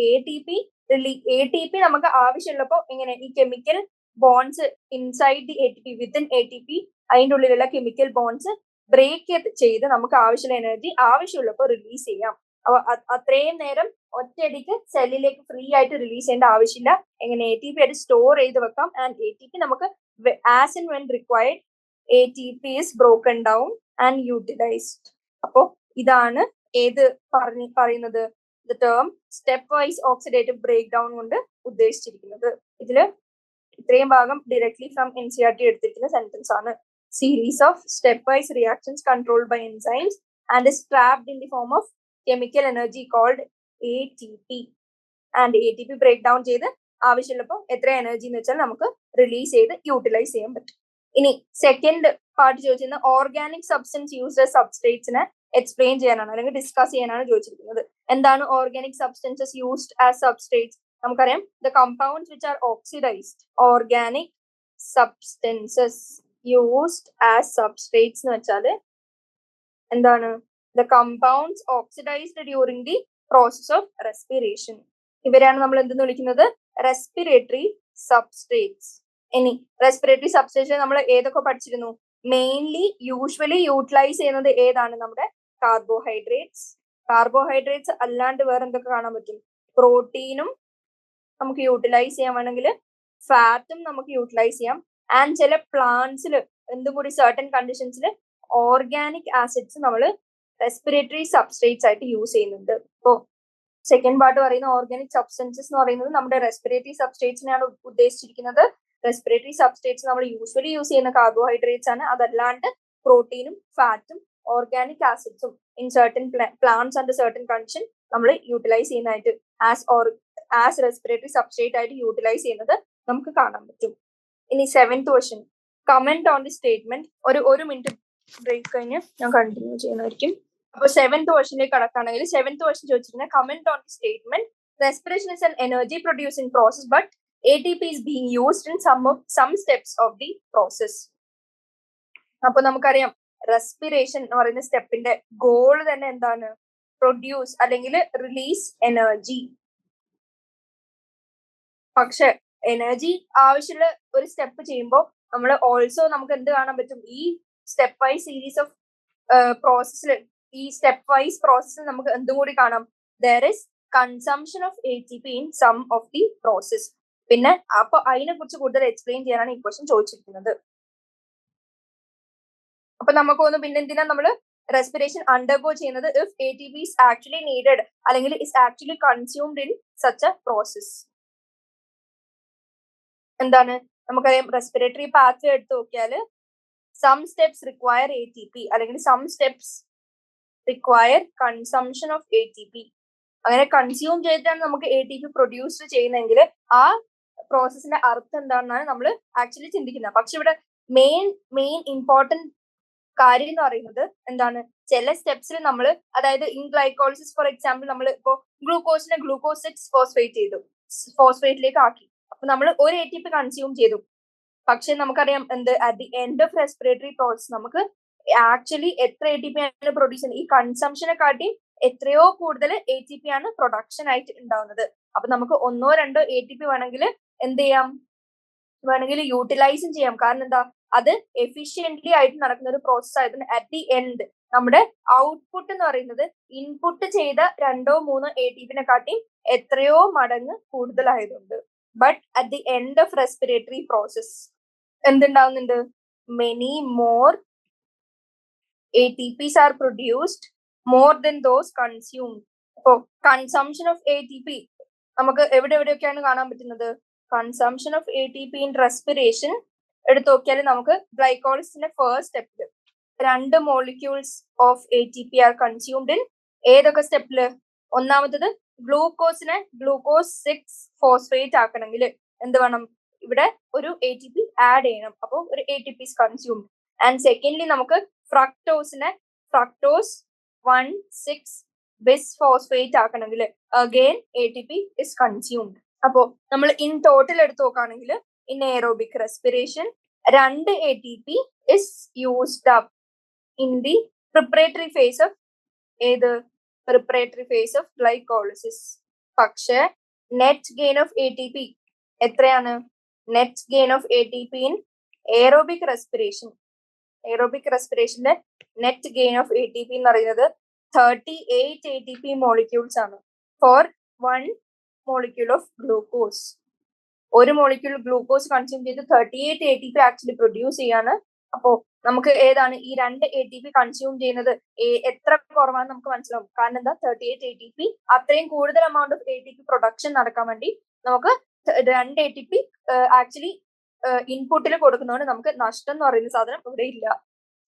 ATP നമുക്ക് ആവശ്യമുള്ളപ്പോൾ എങ്ങനെ ഈ chemical bonds inside the ATP within ATP അതിൻ്റെ ഉള്ളിലുള്ള കെമിക്കൽ ബോൺസ് ബ്രേക്ക് ചെയ്ത് നമുക്ക് ആവശ്യമുള്ള എനർജി ആവശ്യമുള്ളപ്പോൾ റിലീസ് ചെയ്യാം. അപ്പൊ അത്രയും നേരം ഒറ്റയടിക്ക് സെല്ലിലേക്ക് ഫ്രീ ആയിട്ട് റിലീസ് ചെയ്യേണ്ട ആവശ്യമില്ല. എങ്ങനെ ATP ആയിട്ട് സ്റ്റോർ ചെയ്ത് വെക്കാം. ആൻഡ് ATP നമുക്ക് as and when required ATP is broken down and utilized. അപ്പോൾ ഇതാണ് ഏത് പറയുന്നത്? The term step wise oxidative break down കൊണ്ട് ഉദ്ദേശിച്ചിരിക്കുന്നത്. ഇതില് ഇത്രയും ഭാഗം ഡയറക്ട്ലി ഫ്രം NCERT എടുത്തിരിക്കുന്ന സെന്റൻസ് ആണ്. Series of stepwise reactions controlled by enzymes and is trapped in the form of chemical energy called ATP. And ATP breakdown ചെയ്ത് ആവശ്യമുള്ളപ്പോൾ എത്ര എനർജി എന്ന് വെച്ചാൽ നമുക്ക് റിലീസ് ചെയ്ത് യൂട്ടിലൈസ് ചെയ്യാൻ പറ്റും. ഇനി സെക്കൻഡ് പാർട്ട് ചോദിച്ചിരുന്നത് ഓർഗാനിക് സബ്സ്റ്റൻസ് യൂസ്ഡ് ആസ് സബ്സ്ട്രേറ്റ്സിനെ എക്സ്പ്ലെയിൻ ചെയ്യാനാണ് അല്ലെങ്കിൽ ഡിസ്കസ് ചെയ്യാനാണ് ചോദിച്ചിരിക്കുന്നത്. എന്താണ് organic substances used as substrates? നമുക്കറിയാം the compounds which are oxidised. Organic substances used as substrates എന്ന് വെച്ചാൽ എന്താണ്? The compounds oxidized during the process of respiration. ഇവരാണ് നമ്മൾ എന്തെന്ന് വിളിക്കുന്നത്? Respiratory substrates. ഇനി റെസ്പിറേറ്ററി സബ്സ്ട്രേറ്റ്സ് നമ്മൾ ഏതൊക്കെ പഠിച്ചിരുന്നു? മെയിൻലി യൂഷ്വലി യൂട്ടിലൈസ് ചെയ്യുന്നത് ഏതാണ്? നമ്മുടെ കാർബോഹൈഡ്രേറ്റ്സ് അല്ലാണ്ട് വേറെ എന്തൊക്കെ കാണാൻ പറ്റും? പ്രോട്ടീനും നമുക്ക് യൂട്ടിലൈസ് ചെയ്യാൻ വേണമെങ്കിൽ ഫാറ്റും നമുക്ക് യൂട്ടിലൈസ് ചെയ്യാം. ആൻഡ് ചില പ്ലാന്റ്സിൽ എന്തും കൂടി സർട്ടൻ കണ്ടീഷൻസിൽ ഓർഗാനിക് ആസിഡ്സ് നമ്മൾ റെസ്പിറേറ്ററി സബ്സ്ട്രേറ്റ്സ് ആയിട്ട് യൂസ് ചെയ്യുന്നുണ്ട്. ഇപ്പോൾ സെക്കൻഡ് പാർട്ട് പറയുന്ന ഓർഗാനിക് സബ്സ്റ്റൻസസ് എന്ന് പറയുന്നത് നമ്മുടെ റെസ്പിറേറ്ററി സബ്സ്ട്രേറ്റ്സിനാണ് ഉദ്ദേശിച്ചിരിക്കുന്നത്. റെസ്പിറേറ്ററി സബ്സ്ട്രേറ്റ്സ് നമ്മൾ യൂഷ്വലി യൂസ് ചെയ്യുന്ന കാർബോഹൈഡ്രേറ്റ്സ് ആണ്. അതല്ലാണ്ട് പ്രോട്ടീനും ഫാറ്റും ഓർഗാനിക് ആസിഡ്സും in certain plants and certain condition നമ്മൾ യൂട്ടിലൈസ് ചെയ്യുന്നതായിട്ട് ആസ് റെസ്പിറേറ്ററി സബ്സ്ട്രേറ്റ് ആയിട്ട് യൂട്ടിലൈസ് ചെയ്യുന്നത് നമുക്ക് കാണാൻ പറ്റും. ഇനി seventh question, comment on the statement. ഒരു മിനിറ്റ് ബ്രേക്ക് കഴിഞ്ഞ് ഞാൻ കണ്ടിന്യൂ ചെയ്യുന്നതായിരിക്കും. അപ്പോൾ സെവൻത് ക്വസ്റ്റ്യനിലേക്ക് കടക്കുകയാണെങ്കിൽ സെവൻത് ക്വസ്റ്റ്യൻ ചോദിച്ചിരിക്കുന്നത് comment on the statement respiration is an energy producing process but ATP is being used in some steps of the process. അപ്പൊ നമുക്കറിയാം respiration എന്ന് പറയുന്ന സ്റ്റെപ്പിന്റെ ഗോൾ തന്നെ എന്താണ്? പ്രൊഡ്യൂസ് അല്ലെങ്കിൽ റിലീസ് എനർജി. പക്ഷെ എനർജി ആവശ്യമുള്ള ഒരു സ്റ്റെപ്പ് ചെയ്യുമ്പോൾ നമ്മൾ ഓൾസോ നമുക്ക് എന്ത് കാണാൻ പറ്റും? ഈ സ്റ്റെപ്പ് വൈസ് സീരീസ് ഓഫ് പ്രോസസ്സിൽ ഈ സ്റ്റെപ്പ് വൈസ് പ്രോസസ്സിൽ നമുക്ക് എന്തും കൂടി കാണാം? There is consumption of ATP in some of the process. പിന്നെ അപ്പൊ അതിനെ കുറിച്ച് കൂടുതൽ എക്സ്പ്ലെയിൻ ചെയ്യാനാണ് ഈ ക്വസ്റ്റ്യൻ ചോദിച്ചിരിക്കുന്നത്. അപ്പൊ നമുക്കൊന്ന് പിന്നെന്തിനാ നമ്മൾ റെസ്പിറേഷൻ അണ്ടർഗോ ചെയ്യുന്നത് if A T P is actually needed അല്ലെങ്കിൽ is actually consumed in such a process. എന്താണ് നമുക്കറിയാം റെസ്പിറേറ്ററി പാത്വേ എടുത്ത് നോക്കിയാൽ some steps require A T P അല്ലെങ്കിൽ some steps require consumption of A T P. അങ്ങനെ consume ചെയ്തിട്ടാണ് നമുക്ക് A T P produce ചെയ്യുന്നതെങ്കിൽ ആ പ്രോസസ്സിന്റെ അർത്ഥം എന്താണെന്നാണ് നമ്മൾ ആക്ച്വലി ചിന്തിക്കുന്നത്. പക്ഷെ ഇവിടെ മെയിൻ ഇമ്പോർട്ടന്റ് കാര്യം എന്ന് പറയുന്നത് എന്താണ്, ചില സ്റ്റെപ്സിൽ നമ്മൾ അതായത് ഇൻ ഗ്ലൈക്കോളിസിസ് ഫോർ എക്സാമ്പിൾ നമ്മൾ ഇപ്പോൾ ഗ്ലൂക്കോസിനെ ഗ്ലൂക്കോസ് 6 ഫോസ്ഫേറ്റ് ചെയ്തു, ഫോസ്ഫേറ്റിലേക്ക് ആക്കി. അപ്പൊ നമ്മൾ ഒരു എ ടി പി കൺസ്യൂം ചെയ്തു. പക്ഷെ നമുക്കറിയാം എന്ത് at the end of respiratory process നമുക്ക് ആക്ച്വലി എത്ര എ ടി പി ആണ് പ്രൊഡ്യൂസ് ചെയ്യുന്നത്, ഈ കൺസംഷനെ കാട്ടി എത്രയോ കൂടുതൽ എ ടി പി ആണ് പ്രൊഡക്ഷൻ ആയിട്ട് ഉണ്ടാവുന്നത്. അപ്പൊ നമുക്ക് 1 or 2 എ ടി പി വേണമെങ്കിൽ എന്ത് ചെയ്യാം, വേണമെങ്കിൽ യൂട്ടിലൈസും ചെയ്യാം. കാരണം എന്താ, അത് എഫിഷ്യന്റ്ലി ആയിട്ട് നടക്കുന്ന ഒരു പ്രോസസ് ആയതുകൊണ്ട് അറ്റ് ദി എൻഡ് നമ്മുടെ ഔട്ട്പുട്ട് എന്ന് പറയുന്നത് ഇൻപുട്ട് ചെയ്ത 2-3 എ ടി പിനെ കാട്ടി എത്രയോ മടങ്ങ് കൂടുതലായതുകൊണ്ട്. But at the end of respiratory process എന്തുണ്ടാവുന്നുണ്ട്, many more A T Ps are produced more than those consumed. അപ്പോ consumption of A T P നമുക്ക് എവിടെയൊക്കെയാണ് കാണാൻ പറ്റുന്നത്. Consumption of A T P in respiration എടുത്ത് നോക്കിയാൽ നമുക്ക് ഗ്ലൈക്കോളിസിന്റെ ഫസ്റ്റ് സ്റ്റെപ്പിൽ 2 molecules of A T P are consumed in ഏതൊക്കെ സ്റ്റെപ്പില്, ഒന്നാമത്തത് ഗ്ലൂക്കോസിനെ ഗ്ലൂക്കോസ് 6 ഫോസ്ഫേറ്റ് ആക്കണമെങ്കിൽ എന്ത് വേണം, ഇവിടെ ഒരു എ ടി പി ആഡ് ചെയ്യണം. അപ്പോൾ ഒരു A T P is consumed. And secondly നമുക്ക് ഫ്രക്ടോസ് 1,6 ബിസ് ഫോസ്ഫേറ്റ് ആക്കണമെങ്കിൽ again A T P is consumed. അപ്പോ നമ്മൾ ഇൻ ടോട്ടൽ എടുത്ത് നോക്കുകയാണെങ്കിൽ in aerobic respiration 2 A T P is used up in the preparatory phase of preparatory phase of glycolysis. പക്ഷെ net gain of A T P എത്രയാണ്, net gain of A T P in aerobic റെസ്പിറേഷന്റെ net gain of A T P എന്ന് പറയുന്നത് 38 A T P molecules ആണ് four 1 molecule of glucose. ഒരു molecule glucose consume ചെയ്ത് 38 A T P actually produce ചെയ്യാണ്. അപ്പോ നമുക്ക് ഏതാണ് ഈ 2 എ ടി പി കൺസ്യൂം ചെയ്യുന്നത് എത്ര കുറവാണെന്ന് നമുക്ക് മനസ്സിലാവും. കാരണം എന്താ, 38 എ ടി പി അത്രയും കൂടുതൽ amount of A T P production നടക്കാൻ വേണ്ടി നമുക്ക് 2 എ ടി പി ആക്ച്വലി ഇൻപുട്ടിൽ കൊടുക്കുന്നതുകൊണ്ട് നമുക്ക് നഷ്ടം എന്ന് പറയുന്ന സാധനം ഇവിടെ ഇല്ല.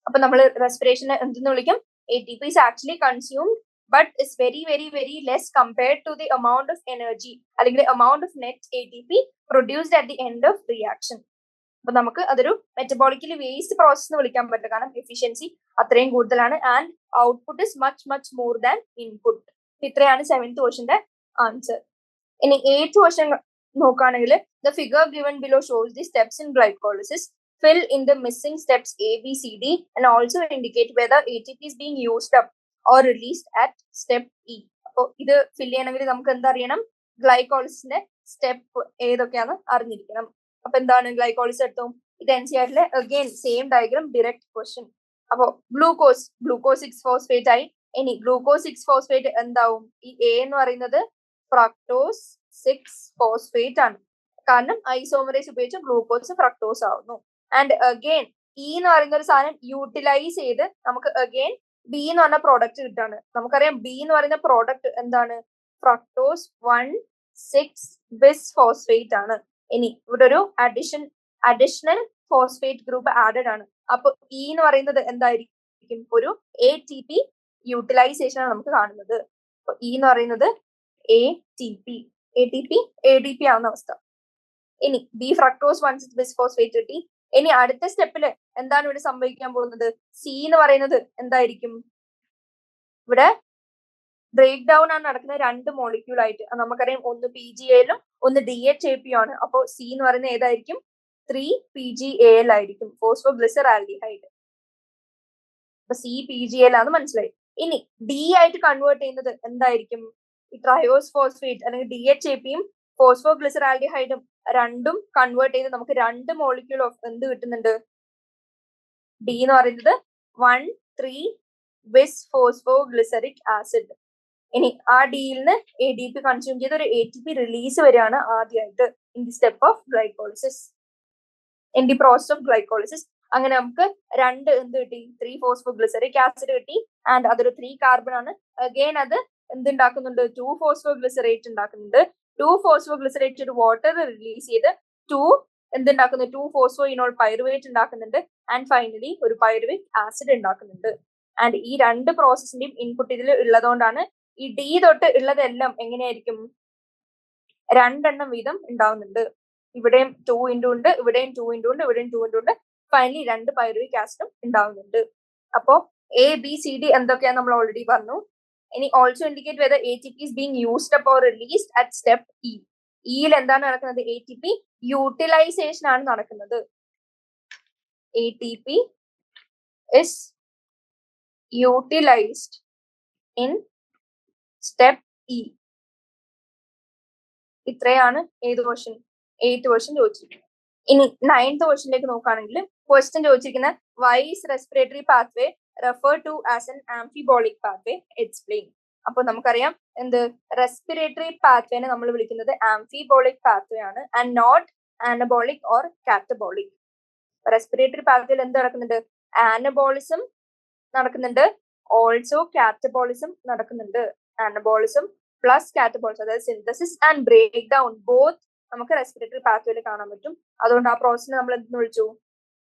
അപ്പൊ നമ്മൾ റെസ്പിറേഷനെ എന്തെന്ന് വിളിക്കും, A T P is actually consumed but is very less compared to the amount of energy അല്ലെങ്കിൽ amount of net ATP produced at the end of reaction. അപ്പൊ നമുക്ക് അതൊരു മെറ്റബോളിക്കലി വേസ്റ്റ് പ്രോസസ് എന്ന് വിളിക്കാൻ പറ്റില്ല, കാരണം എഫിഷ്യൻസി അത്രയും കൂടുതലാണ് and output is much more than input. ഇത്രയാണ് 7th ക്വസ്റ്റ്യന്റെ ആൻസർ. ഇനി 8th ക്വസ്റ്റ്യൻ നോക്കുകയാണെങ്കിൽ the figure given below shows the steps in glycolysis. Fill in the missing steps A, B, C, D and also indicate whether ATP is being used up or released at step E. അപ്പോൾ ഇത് ഫിൽ ചെയ്യണമെങ്കിൽ നമുക്ക് എന്തറിയണം, ഗ്ലൈക്കോളിസിന്റെ step ഏതൊക്കെയാണെന്ന് അറിഞ്ഞിരിക്കണം. അപ്പൊ എന്താണ് ഗ്ലൈക്കോളിസ് എടുത്തോ, ഇത് NCERT again same diagram, direct question. അപ്പോ ഗ്ലൂക്കോസ് 6 ഫോസ്ഫേറ്റ് ആയി. ഇനി ഗ്ലൂക്കോസ് 6 ഫോസ്ഫേറ്റ് എന്താവും, ഈ എ എന്ന് പറയുന്നത് ഫ്രക്ടോസ് 6 ഫോസ്ഫേറ്റ് ആണ്, കാരണം ഐസോമറേസ് ഉപയോഗിച്ച് ഗ്ലൂക്കോസ് ഫ്രക്ടോസ് ആവുന്നു. ആൻഡ് അഗെയിൻ ഇ എന്ന് പറയുന്ന ഒരു സാധനം യൂട്ടിലൈസ് ചെയ്ത് നമുക്ക് അഗെയിൻ ബി എന്ന് പറഞ്ഞ പ്രോഡക്റ്റ് കിട്ടാണ്. നമുക്കറിയാം ബി എന്ന് പറയുന്ന പ്രോഡക്റ്റ് എന്താണ്, ഫ്രക്ടോസ് 1,6 ബിസ് ഫോസ്ഫേറ്റ് ആണ്. ഇനി ഇവിടെ ഒരു അഡീഷണൽ ഫോസ്ഫേറ്റ് ഗ്രൂപ്പ് ആഡഡ് ആണ്. അപ്പൊ ഇ എന്ന് പറയുന്നത് എന്തായിരിക്കും, ഒരു എ ടി പി യൂട്ടിലൈസേഷൻ ആണ് നമുക്ക് കാണുന്നത്. അപ്പൊ ഇ എന്ന് പറയുന്നത് എ ടി പി ആവുന്ന അവസ്ഥ. ഇനി ബി ഫ്രക്ടോസ് 1,6 ബിസ് ഫോസ്ഫേറ്റ് കിട്ടി. ഇനി അടുത്ത സ്റ്റെപ്പില് എന്താണ് ഇവിടെ സംഭവിക്കാൻ പോകുന്നത്, സി എന്ന് പറയുന്നത് എന്തായിരിക്കും, ഇവിടെ ബ്രേക്ക് ഡൗൺ ആണ് നടക്കുന്നത് 2 മോളിക്യൂൾ ആയിട്ട്. നമുക്കറിയാം ഒന്ന് PGAലും ഒന്ന് DHAP ആണ്. അപ്പോ സി എന്ന് പറയുന്നത് ഏതായിരിക്കും, 3PGAL ആയിരിക്കും, ഫോസ്ഫോഗ്ലിസറാൽഡിഹൈഡ്. അപ്പൊ സി PGAL ആണെന്ന് മനസ്സിലായി. ഇനി ഡി ആയിട്ട് കൺവേർട്ട് ചെയ്യുന്നത് എന്തായിരിക്കും, ഈ ട്രയോസ് ഫോസ്ഫേറ്റ് അല്ലെങ്കിൽ DHAPയും ഫോസ്ഫോഗ്ലിസറാൽഡിഹൈഡും രണ്ടും കൺവേർട്ട് ചെയ്ത് നമുക്ക് 2 മോളിക്യൂൾ ഓഫ് എന്ത് കിട്ടുന്നുണ്ട്, ഡി എന്ന് പറയുന്നത് 1,3 ബിസ് ഫോസ്ഫോഗ്ലിസറിക് ആസിഡ്. ഇനി ആ ഡിയിൽ നിന്ന് ADP കൺസ്യൂം ചെയ്ത് ഒരു ATP റിലീസ് വരികയാണ് ആദ്യമായിട്ട് in the step of glycolysis, in the process of glycolysis. അങ്ങനെ നമുക്ക് രണ്ട് എന്ത് കിട്ടി, 3-phosphoglyceric acid കിട്ടി. ആൻഡ് അതൊരു 3 carbon ആണ്. അഗെയിൻ അത് എന്തുണ്ടാക്കുന്നുണ്ട്, 2-phosphoglycerate ഉണ്ടാക്കുന്നുണ്ട്. 2-phosphoglycerate ഒരു വാട്ടർ റിലീസ് ചെയ്ത് എന്തുണ്ടാക്കുന്നു, 2-phosphoenol pyruvate ഉണ്ടാക്കുന്നുണ്ട്. ആൻഡ് ഫൈനലി ഒരു പൈറുവിക് ആസിഡ് ഉണ്ടാക്കുന്നുണ്ട്. ആൻഡ് ഈ രണ്ട് പ്രോസസ്സിന്റെയും ഇൻപുട്ട് ഇതിൽ ഉള്ളതുകൊണ്ടാണ് ഈ ഡി തൊട്ട് ഉള്ളതെല്ലാം എങ്ങനെയായിരിക്കും, രണ്ടെണ്ണം വീതം ഉണ്ടാവുന്നുണ്ട്. ഇവിടെയും 2 ഇൻറ്റു ഉണ്ട്, ഇവിടെയും 2 ഇൻറ്റു ഉണ്ട്, ഇവിടെയും 2 ഇൻറ്റു ഉണ്ട്. ഫൈനലി രണ്ട് പൈറുവിക് ആസിഡും ഉണ്ടാവുന്നുണ്ട്. അപ്പോ എ ബി സി ഡി എന്തൊക്കെയാണ് നമ്മൾ ഓൾറെഡി പറഞ്ഞു. ഇനി also indicate whether ATP is being used up or released at step E. ഇയിൽ എന്താണ് നടക്കുന്നത്, ATP യൂട്ടിലൈസേഷൻ ആണ് നടക്കുന്നത്. ATP is utilized in step E. ഇത്രയാണ് ഏത് ക്വസ്റ്റ്യൻ, 8th ക്വസ്റ്റ്യൻ ചോദിച്ചിരിക്കുന്നത്. ഇനി 9th ക്വസ്റ്റ്യനിലേക്ക് നോക്കുകയാണെങ്കിൽ ക്വസ്റ്റ്യൻ ചോദിച്ചിരിക്കുന്ന why is respiratory pathway referred to as an amphibolic pathway, explain. അപ്പൊ നമുക്കറിയാം എന്ത്, റെസ്പിറേറ്ററി പാത്വേനെ നമ്മൾ വിളിക്കുന്നത് ആംഫിബോളിക് പാത്വേ ആണ് and not anabolic or catabolic. Respiratory പാത്വേയിൽ എന്ത് നടക്കുന്നുണ്ട്, ആനബോളിസം നടക്കുന്നുണ്ട്, ഓൾസോ കാറ്റബോളിസം നടക്കുന്നുണ്ട്. ആനബോളിസം പ്ലസ് കാറ്റബോളിസം, അതായത് synthesis and break down both നമുക്ക് റെസ്പിറേറ്ററി പാത്വേയിൽ കാണാൻ പറ്റും. അതുകൊണ്ട് ആ പ്രോസസ്സിനെ നമ്മൾ എന്തെന്ന് വിളിച്ചു,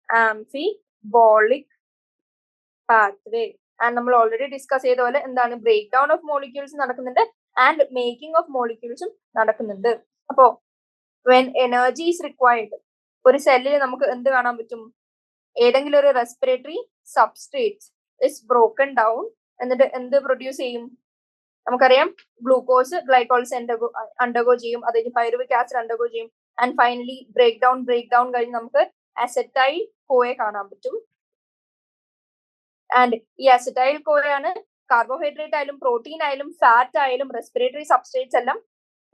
ആംഫിബോളിക് പാത്വേ. ആൻഡ് നമ്മൾ ഓൾറെഡി ഡിസ്കസ് ചെയ്ത പോലെ എന്താണ്, ബ്രേക്ക് ഡൗൺ ഓഫ് മോളിക്യൂൾസ് നടക്കുന്നുണ്ട് ആൻഡ് മേക്കിംഗ് ഓഫ് മോളിക്യൂൾസും നടക്കുന്നുണ്ട്. അപ്പോ വെൻ എനർജി ഈസ് റിക്വയർഡ്, ഒരു സെല്ലിൽ നമുക്ക് എന്ത് കാണാൻ പറ്റും, ഏതെങ്കിലും ഒരു respiratory substrate is broken down, എന്നിട്ട് എന്ത് പ്രൊഡ്യൂസ് ചെയ്യും, നമുക്കറിയാം ഗ്ലൂക്കോസ് ഗ്ലൈക്കോൾസ് അണ്ടർഗോ ചെയ്യും, അത് കഴിഞ്ഞ് പൈറുവിക് ആസിഡ് അണ്ടർഗോ ചെയ്യും. ആൻഡ് ഫൈനലി ബ്രേക്ക് ഡൗൺ കഴിഞ്ഞ് നമുക്ക് അസറ്റൈൽ കോയെ കാണാൻ പറ്റും. ആൻഡ് ഈ അസറ്റൈൽ കോയാണ് കാർബോഹൈഡ്രേറ്റ് ആയാലും പ്രോട്ടീൻ ആയാലും ഫാറ്റ് ആയാലും റെസ്പിറേറ്ററി സബ്സ്ട്രേറ്റ്സ് എല്ലാം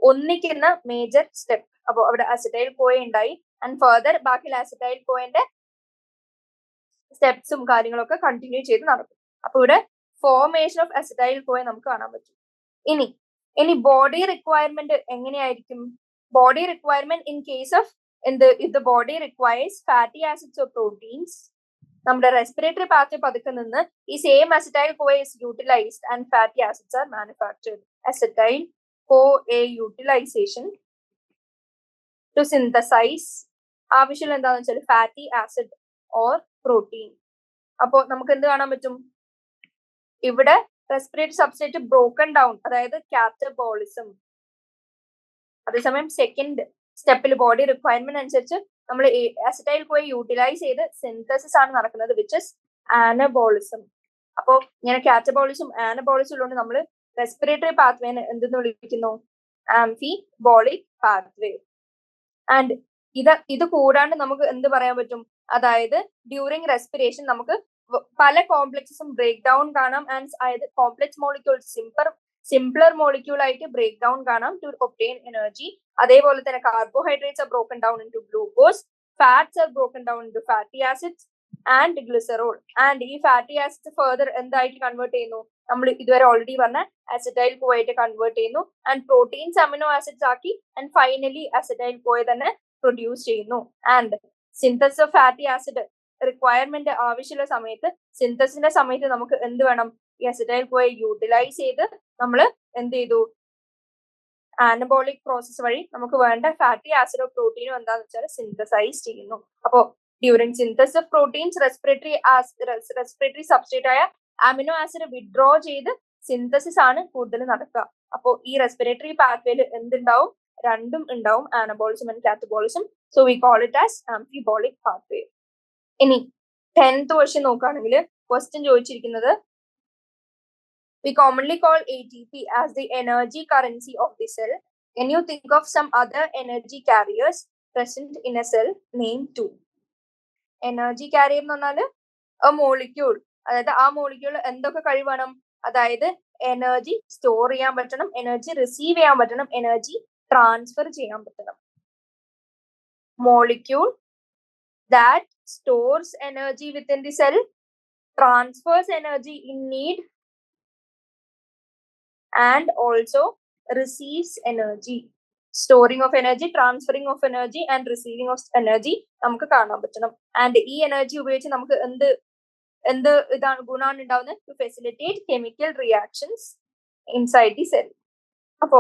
ഒന്നിക്കുന്ന മേജർ സ്റ്റെപ്പ്. അപ്പോൾ അവിടെ അസറ്റൈൽ കോയ ഉണ്ടായി. ആൻഡ് ഫർദർ ബാക്കിയുള്ള അസറ്റൈൽ കോയന്റെ സ്റ്റെപ്സും കാര്യങ്ങളൊക്കെ കണ്ടിന്യൂ ചെയ്ത് നടക്കും. അപ്പൊ ഇവിടെ ഫോർമേഷൻ ഓഫ് അസറ്റൈൽ കോയ നമുക്ക് കാണാൻ പറ്റും. ഇനി ബോഡി റിക്വയർമെന്റ് എങ്ങനെയായിരിക്കും, body requirement in case of if the body requires fatty acids or proteins, നമ്മുടെ റെസ്പിറേറ്ററി പാത്വേ പതുക്കെ നിന്ന് ഈ same acetyl CoA is utilized and fatty acids are manufactured. Acetyl CoA utilization to synthesize ആവശ്യമുള്ള എന്താണെന്ന് വെച്ചാൽ fatty acid or protein. അപ്പോൾ നമുക്ക് എന്ത് കാണാൻ പറ്റും, ഇവിടെ റെസ്പിറേറ്ററി സബ്സ്ട്രേറ്റ് ബ്രോക്കൺ ഡൗൺ, അതായത് കാറ്റബോളിസം. അതേസമയം സെക്കൻഡ് സ്റ്റെപ്പിൽ ബോഡി റിക്വയർമെന്റ് അനുസരിച്ച് നമ്മൾ അസറ്റൈൽ കോയെ യൂട്ടിലൈസ് ചെയ്ത് സിന്തസിസ് ആണ് നടക്കുന്നത്, വിച്ച് ഇസ് ആനബോളിസം. അപ്പോൾ ഇങ്ങനെ കാറ്റബോളിസും ആനബോളിസും ഉള്ളതുകൊണ്ട് നമ്മൾ റെസ്പിറേറ്ററി പാത്വേനെ എന്തെന്ന് വിളിക്കുന്നു, ആംഫിബോളിക് പാത്വേ. ആൻഡ് ഇത് കൂടാണ്ട് നമുക്ക് എന്ത് പറയാൻ പറ്റും, അതായത് ഡ്യൂറിങ് റെസ്പിറേഷൻ നമുക്ക് പല കോംപ്ലക്സസും ബ്രേക്ക് ഡൗൺ കാണാം. ആൻഡ് അതായത് കോംപ്ലക്സ് മോളിക്യൂൾസ് സിംപ്ലർ മോളിക്യൂൾ ആയിട്ട് ബ്രേക്ക് ഡൗൺ കാണാം ടു ഒബ്റ്റെയിൻ എനർജി. അതേപോലെ തന്നെ carbohydrates are broken down into glucose, fats are broken down into fatty acids and glycerol. And ഈ ഫാറ്റി ആസിഡ്സ് ഫർദർ എന്തായിട്ട് convert ചെയ്യുന്നു, നമ്മൾ ഇതുവരെ already പറഞ്ഞ അസറ്റൈൽ കോയായിട്ട് കൺവേർട്ട് ചെയ്യുന്നു. ആൻഡ് പ്രോട്ടീൻസ് അമിനോ ആസിഡ്സ് ആക്കി ആൻഡ് ഫൈനലി അസറ്റൈൽ കോയ തന്നെ പ്രൊഡ്യൂസ് ചെയ്യുന്നു. And synthesis of fatty acid requirement ആവശ്യമുള്ള സമയത്ത്, സിന്തസിന്റെ സമയത്ത് നമുക്ക് എന്ത് വേണം, ഈ അസറ്റൈൽ കോയ യൂട്ടിലൈസ് ചെയ്ത് നമ്മൾ എന്ത് ചെയ്തു, ആനബോളിക് പ്രോസസ് വഴി നമുക്ക് വേണ്ട ഫാറ്റി ആസിഡോ പ്രോട്ടീനോ എന്താന്ന് വെച്ചാൽ സിന്തസൈസ് ചെയ്യുന്നു. അപ്പോ during synthesis of proteins respiratory substrate ആയ അമിനോ ആസിഡ് വിഡ്രോ ചെയ്ത് സിന്തസിസ് ആണ് കൂടുതൽ നടക്കുക. അപ്പോൾ ഈ റെസ്പിറേറ്ററി പാത്വേയിൽ എന്തുണ്ടാവും, രണ്ടും ഉണ്ടാവും, anabolism and catabolism. So we call it as amphibolic pathway. ഇനി 10th ക്വസ്റ്റ്യൻ നോക്കുകയാണെങ്കിൽ ക്വസ്റ്റ്യൻ ചോദിച്ചിരിക്കുന്നത്, we commonly call ATP as the energy currency of the cell. Can you think of some other energy carriers present in a cell? Name 2. Energy carrier എന്ന് പറഞ്ഞാൽ a molecule, അതായത് ആ molecule എന്തൊക്കെ കഴിവേണം, അതായത് energy store ചെയ്യാൻ പറ്റണം, energy receive ചെയ്യാൻ പറ്റണം, എനർജി ട്രാൻസ്ഫർ ചെയ്യാൻ പറ്റണം. Molecule that stores energy within the cell, transfers energy in need, and also receives energy. Storing of energy, transferring of energy and receiving of energy നമുക്ക് കാണാൻ പറ്റണം. And ഈ എനർജി ഉപയോഗിച്ച് നമുക്ക് എന്ത് ഇതാണ് ഗുണമാണ് ഉണ്ടാവുന്നത്? To facilitate chemical reactions inside the cell. അപ്പോ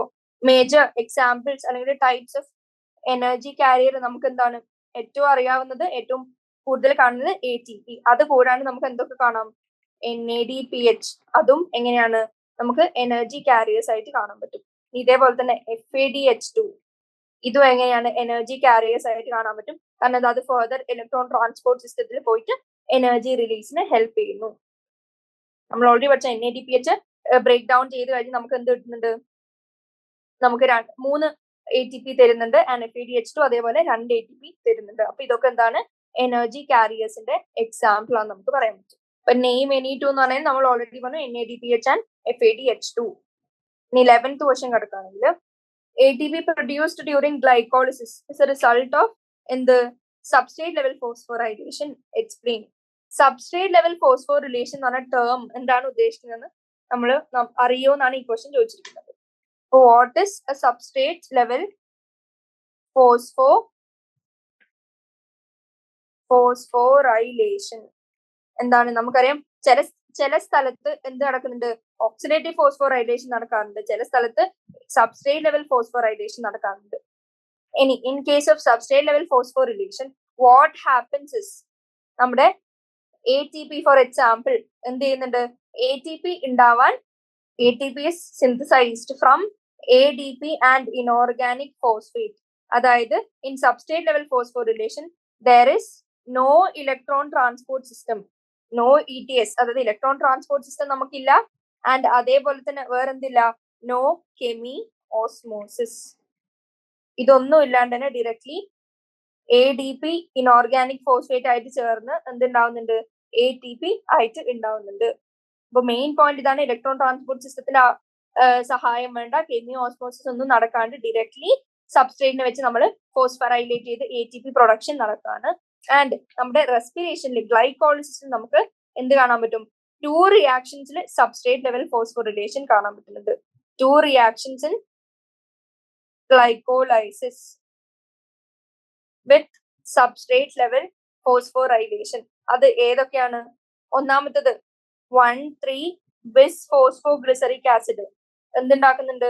മേജർ എക്സാമ്പിൾസ് അല്ലെങ്കിൽ ടൈപ്സ് ഓഫ് എനർജി കാരിയർ നമുക്ക് എന്താണ് ഏറ്റവും അറിയാവുന്നത്, ഏറ്റവും കൂടുതൽ കാണുന്നത് ATP. അത് കൂടാണ്ട് നമുക്ക് എന്തൊക്കെ കാണാം? NADPH. അതും എങ്ങനെയാണ് നമുക്ക് എനർജി കാരിയേഴ്സ് ആയിട്ട് കാണാൻ പറ്റും. ഇതേപോലെ തന്നെ FADH2. ഇതും എങ്ങനെയാണ് എനർജി കാരിയേഴ്സ് ആയിട്ട് കാണാൻ പറ്റും. കാരണം അത് ഫർദർ ഇലക്ട്രോൺ ട്രാൻസ്പോർട്ട് സിസ്റ്റത്തിൽ പോയിട്ട് എനർജി റിലീസിന് ഹെൽപ്പ് ചെയ്യുന്നു. നമ്മൾ ഓൾറെഡി പഠിച്ച NADPH ബ്രേക്ക് ഡൗൺ ചെയ്ത് കഴിഞ്ഞ് നമുക്ക് എന്ത് കിട്ടുന്നുണ്ട്? നമുക്ക് 3 ATP തരുന്നുണ്ട്. ആൻഡ് FADH2 അതേപോലെ 2 ATP തരുന്നുണ്ട്. അപ്പൊ ഇതൊക്കെ എന്താണ്? എനർജി കാരിയേഴ്സിന്റെ എക്സാമ്പിൾ ആണ് നമുക്ക് പറയാൻ പറ്റും. ഇപ്പൊ നെയിം NE2 എന്ന് പറഞ്ഞാൽ നമ്മൾ ഓൾറെഡി പറഞ്ഞു NADPH ആൻഡ് FADH2. ഇനി 11th ക്വസ്റ്റ്യൻ കിടക്കുകയാണെങ്കിൽ ATP produced during glycolysis is a result of എന്ത്? Substrate level phosphorylation. Explain. Substrate level phosphorylation എന്ന് പറഞ്ഞ ടേം എന്താണ് ഉദ്ദേശിക്കുന്നത് നമ്മൾ അറിയോന്നാണ് ഈ ക്വസ്റ്റ്യൻ ചോദിച്ചിരിക്കുന്നത്. What is a substrate level phosphorylation? എന്താണ് നമുക്കറിയാം. ചില സ്ഥലത്ത് എന്ത് നടക്കുന്നുണ്ട്? ഓക്സിഡേറ്റീവ് ഫോസ്ഫോറൈലേഷൻ നടക്കാറുണ്ട്. ചില സ്ഥലത്ത് സബ്സ്ട്രേറ്റ് ലെവൽ ഫോസ്ഫോറൈലേഷൻ നടക്കാറുണ്ട്. ഇനി in case of substrate level phosphorylation what happens is നമ്മുടെ ATP ഫോർ എക്സാമ്പിൾ എന്ത് ചെയ്യുന്നുണ്ട്? ATP ഉണ്ടാവാൻ ATP is synthesized from ADP and inorganic phosphate. അതായത് in substrate level phosphorylation there is no electron transport system, no ETS, അതായത് electron transport system നമുക്കില്ല. And അതേപോലെ തന്നെ വേറെന്തില്ല? No കെമി osmosis. ഇതൊന്നും ഇല്ലാണ്ട് തന്നെ ഡയറക്ട്ലി ADP ഇനോർഗാനിക് ഫോസ്ഫേറ്റ് ആയിട്ട് ചേർന്ന് എന്തുണ്ടാവുന്നുണ്ട്? ATP ആയിട്ട് ഉണ്ടാവുന്നുണ്ട്. അപ്പൊ മെയിൻ പോയിന്റ് ഇതാണ്. ഇലക്ട്രോൺ ട്രാൻസ്പോർട്ട് സിസ്റ്റത്തിന്റെ സഹായം വേണ്ട, കെമി ഓസ്മോസിസ് ഒന്നും നടക്കാണ്ട് ഡയറക്ട്ലി സബ്സ്ട്രേറ്റിനെ വെച്ച് നമ്മൾ ഫോസ്ഫറൈലേറ്റ് ചെയ്ത് ATP പ്രൊഡക്ഷൻ നടക്കാണ്. ആൻഡ് നമ്മുടെ റെസ്പിറേഷനിൽ ഗ്ലൈക്കോളിസിസിൽ നമുക്ക് എന്ത് കാണാൻ പറ്റും? 2 റിയാക്ഷൻസിൽ സബ്സ്ട്രേറ്റ് ലെവൽ ഫോസ്ഫോറിലേഷൻ കാണാൻ പറ്റുന്നുണ്ട്. 2 reactions in glycolysis with substrate level phosphorylation. അത് ഏതൊക്കെയാണ്? ഒന്നാമത്തത് 1,3-bis-phosphoglyceric acid എന്തുണ്ടാക്കുന്നുണ്ട്?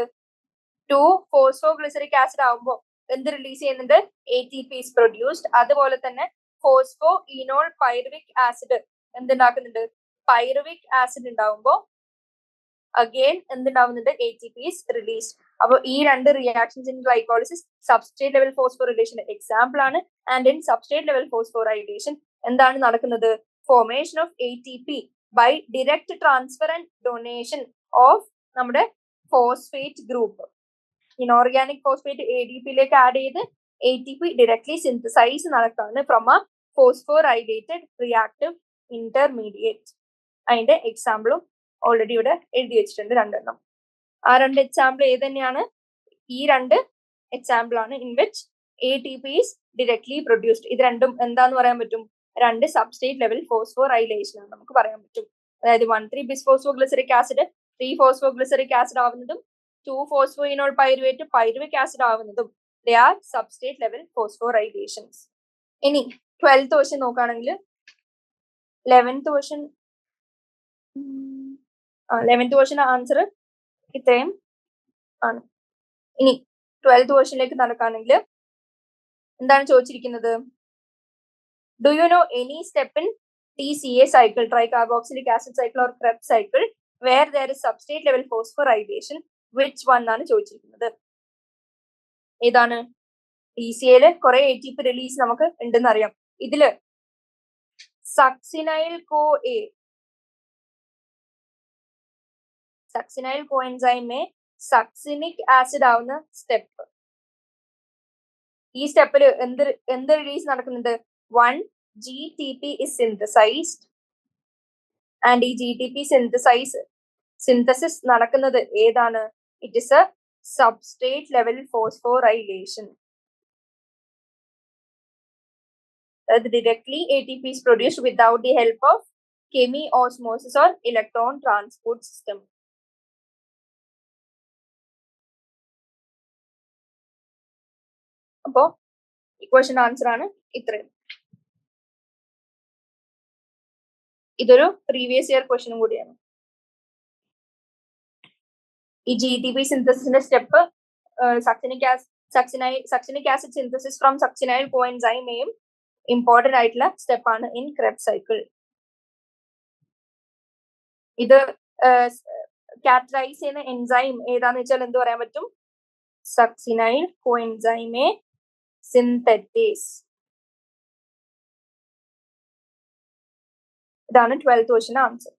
2-phosphoglyceric acid ആവുമ്പോൾ എന്ത് റിലീസ് ചെയ്യുന്നുണ്ട്? ATP is produced. അതുപോലെ തന്നെ phosphoenol pyruvic acid എന്തുണ്ടാക്കുന്നുണ്ട്? പൈറുവിക് ആസിഡ് ഉണ്ടാവുമ്പോൾ അഗെയിൻ എന്തുണ്ടാവുന്നുണ്ട്? ATP is released. അപ്പോൾ ഈ 2 reactions in glycolysis substrate level phosphorylation example ആണ്. And in substrate level phosphorylation എന്താണ് നടക്കുന്നത്? Formation of ATP by direct transfer and donation of നമ്മുടെ ഫോസ്ഫേറ്റ് ഗ്രൂപ്പ്. ഇനോർഗാനിക് ഫോസ്ഫേറ്റ് ADPയിലേക്ക് add ചെയ്ത് ATP ഡയറക്ട്ലി സിന്തസൈസ് നടക്കാണ് from a phosphorylated reactive intermediate. അതിന്റെ എക്സാമ്പിളും already ഇവിടെ എഴുതി വെച്ചിട്ടുണ്ട് 2 എണ്ണം. ആ 2 എക്സാമ്പിൾ ഏത് തന്നെയാണ്? ഈ 2 എക്സാമ്പിൾ ആണ് in which ATP is directly produced. ഇത് രണ്ടും എന്താന്ന് പറയാൻ പറ്റും? 2 സബ്സ്ട്രേറ്റ് ലെവൽ ഫോസ്ഫോറൈലേഷൻ ആണ് നമുക്ക് പറയാൻ പറ്റും. അതായത് 1,3-bis-phosphoglyceric acid 3-phosphoglyceric acid ആവുന്നതും 2-phosphoenol pyruvate pyruvic acid ആവുന്നതും they are substrate level phosphorylations. ഇനി 12th ക്വസ്റ്റ്യൻ നോക്കുകയാണെങ്കിൽ 11th ക്വസ്റ്റ്യൻ ആൻസർ ഇത്രയും ആണ്. ഇനി 12th ക്വസ്റ്റ്യനിലേക്ക് നടക്കുകയാണെങ്കിൽ എന്താണ് ചോദിച്ചിരിക്കുന്നത്? Do you know any step in TCA cycle, tricarboxylic acid cycle or Krebs cycle, where there is substrate level phosphorylation? Which one ആണ് ചോദിച്ചിരിക്കുന്നത്? ഏതാണ്? TCAയിൽ കുറെ ATP റിലീസ് നമുക്ക് ഉണ്ടെന്ന് അറിയാം. ഇതില് സക്സിനൈൽ കോഎൻസൈമെ സക്സിനിക് ആസിഡ് ആവുന്ന സ്റ്റെപ്പ്. ഈ സ്റ്റെപ്പിൽ എന്ത് റിലീസ് നടക്കുന്നുണ്ട്? 1-GTP is synthesized. ആൻഡ് ഈ GTP സിന്തസിസ് നടക്കുന്നത് ഏതാണ്? It is a substrate level phosphorylation. Directly ATP is produced without the help of chemiosmosis or electron transport system. അപ്പോൾ ഇക്വേഷൻ ആൻസർ ആണ് ഇത്രയും. ഇതൊരു പ്രീവിയസ് ഇയർ ക്വസ്റ്റ്യനും കൂടിയാണ്. ഈ GTP സിന്തസിന്റെ step succinic acid synthesis from succinyl കോഎൻസൈമെയും ഇമ്പോർട്ടന്റ് ആയിട്ടുള്ള സ്റ്റെപ്പാണ് ഇൻ ക്രെബ്സ് സൈക്കിൾ. ഇത് ക്യാരക്ടറൈസ് ചെയ്യുന്ന എൻസൈം ഏതാന്ന് വെച്ചാൽ എന്ത് പറയാൻ പറ്റും? Succinyl coenzyme A synthetase. ഇതാണ് 12th question answer.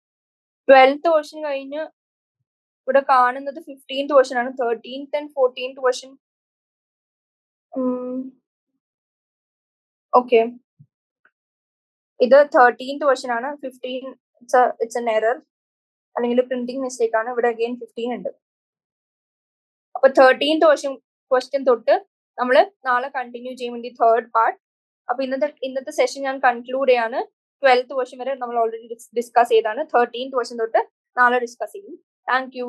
12th question കഴിഞ്ഞ് ഇവിടെ കാണുന്നത് 15th ക്വസ്റ്റ്യൻ ആണ്. 13th and 14th question okay, ഇത് 13th ക്വസ്റ്റ്യൻ ആണ്. 15 ഇറ്റ്സ് എൻ എറർ, അല്ലെങ്കിൽ പ്രിന്റിംഗ് മിസ്റ്റേക്ക് ആണ്. ഇവിടെ അഗെയിൻ 15 ഉണ്ട്. അപ്പൊ 13th ക്വസ്റ്റ്യൻ തൊട്ട് നമ്മൾ നാളെ കണ്ടിന്യൂ ചെയ്യും വേണ്ടി തേർഡ് പാർട്ട്. അപ്പൊ ഇന്നത്തെ സെഷൻ ഞാൻ കൺക്ലൂഡ് ചെയ്യാണ്. 12th ക്വസ്റ്റ്യൻ വരെ നമ്മൾ ഓൾറെഡി ഡിസ്കസ് ചെയ്താണ്. 13th ക്വസ്റ്റ്യൻ തൊട്ട് നാളെ ഡിസ്കസ് ചെയ്യും. Thank you.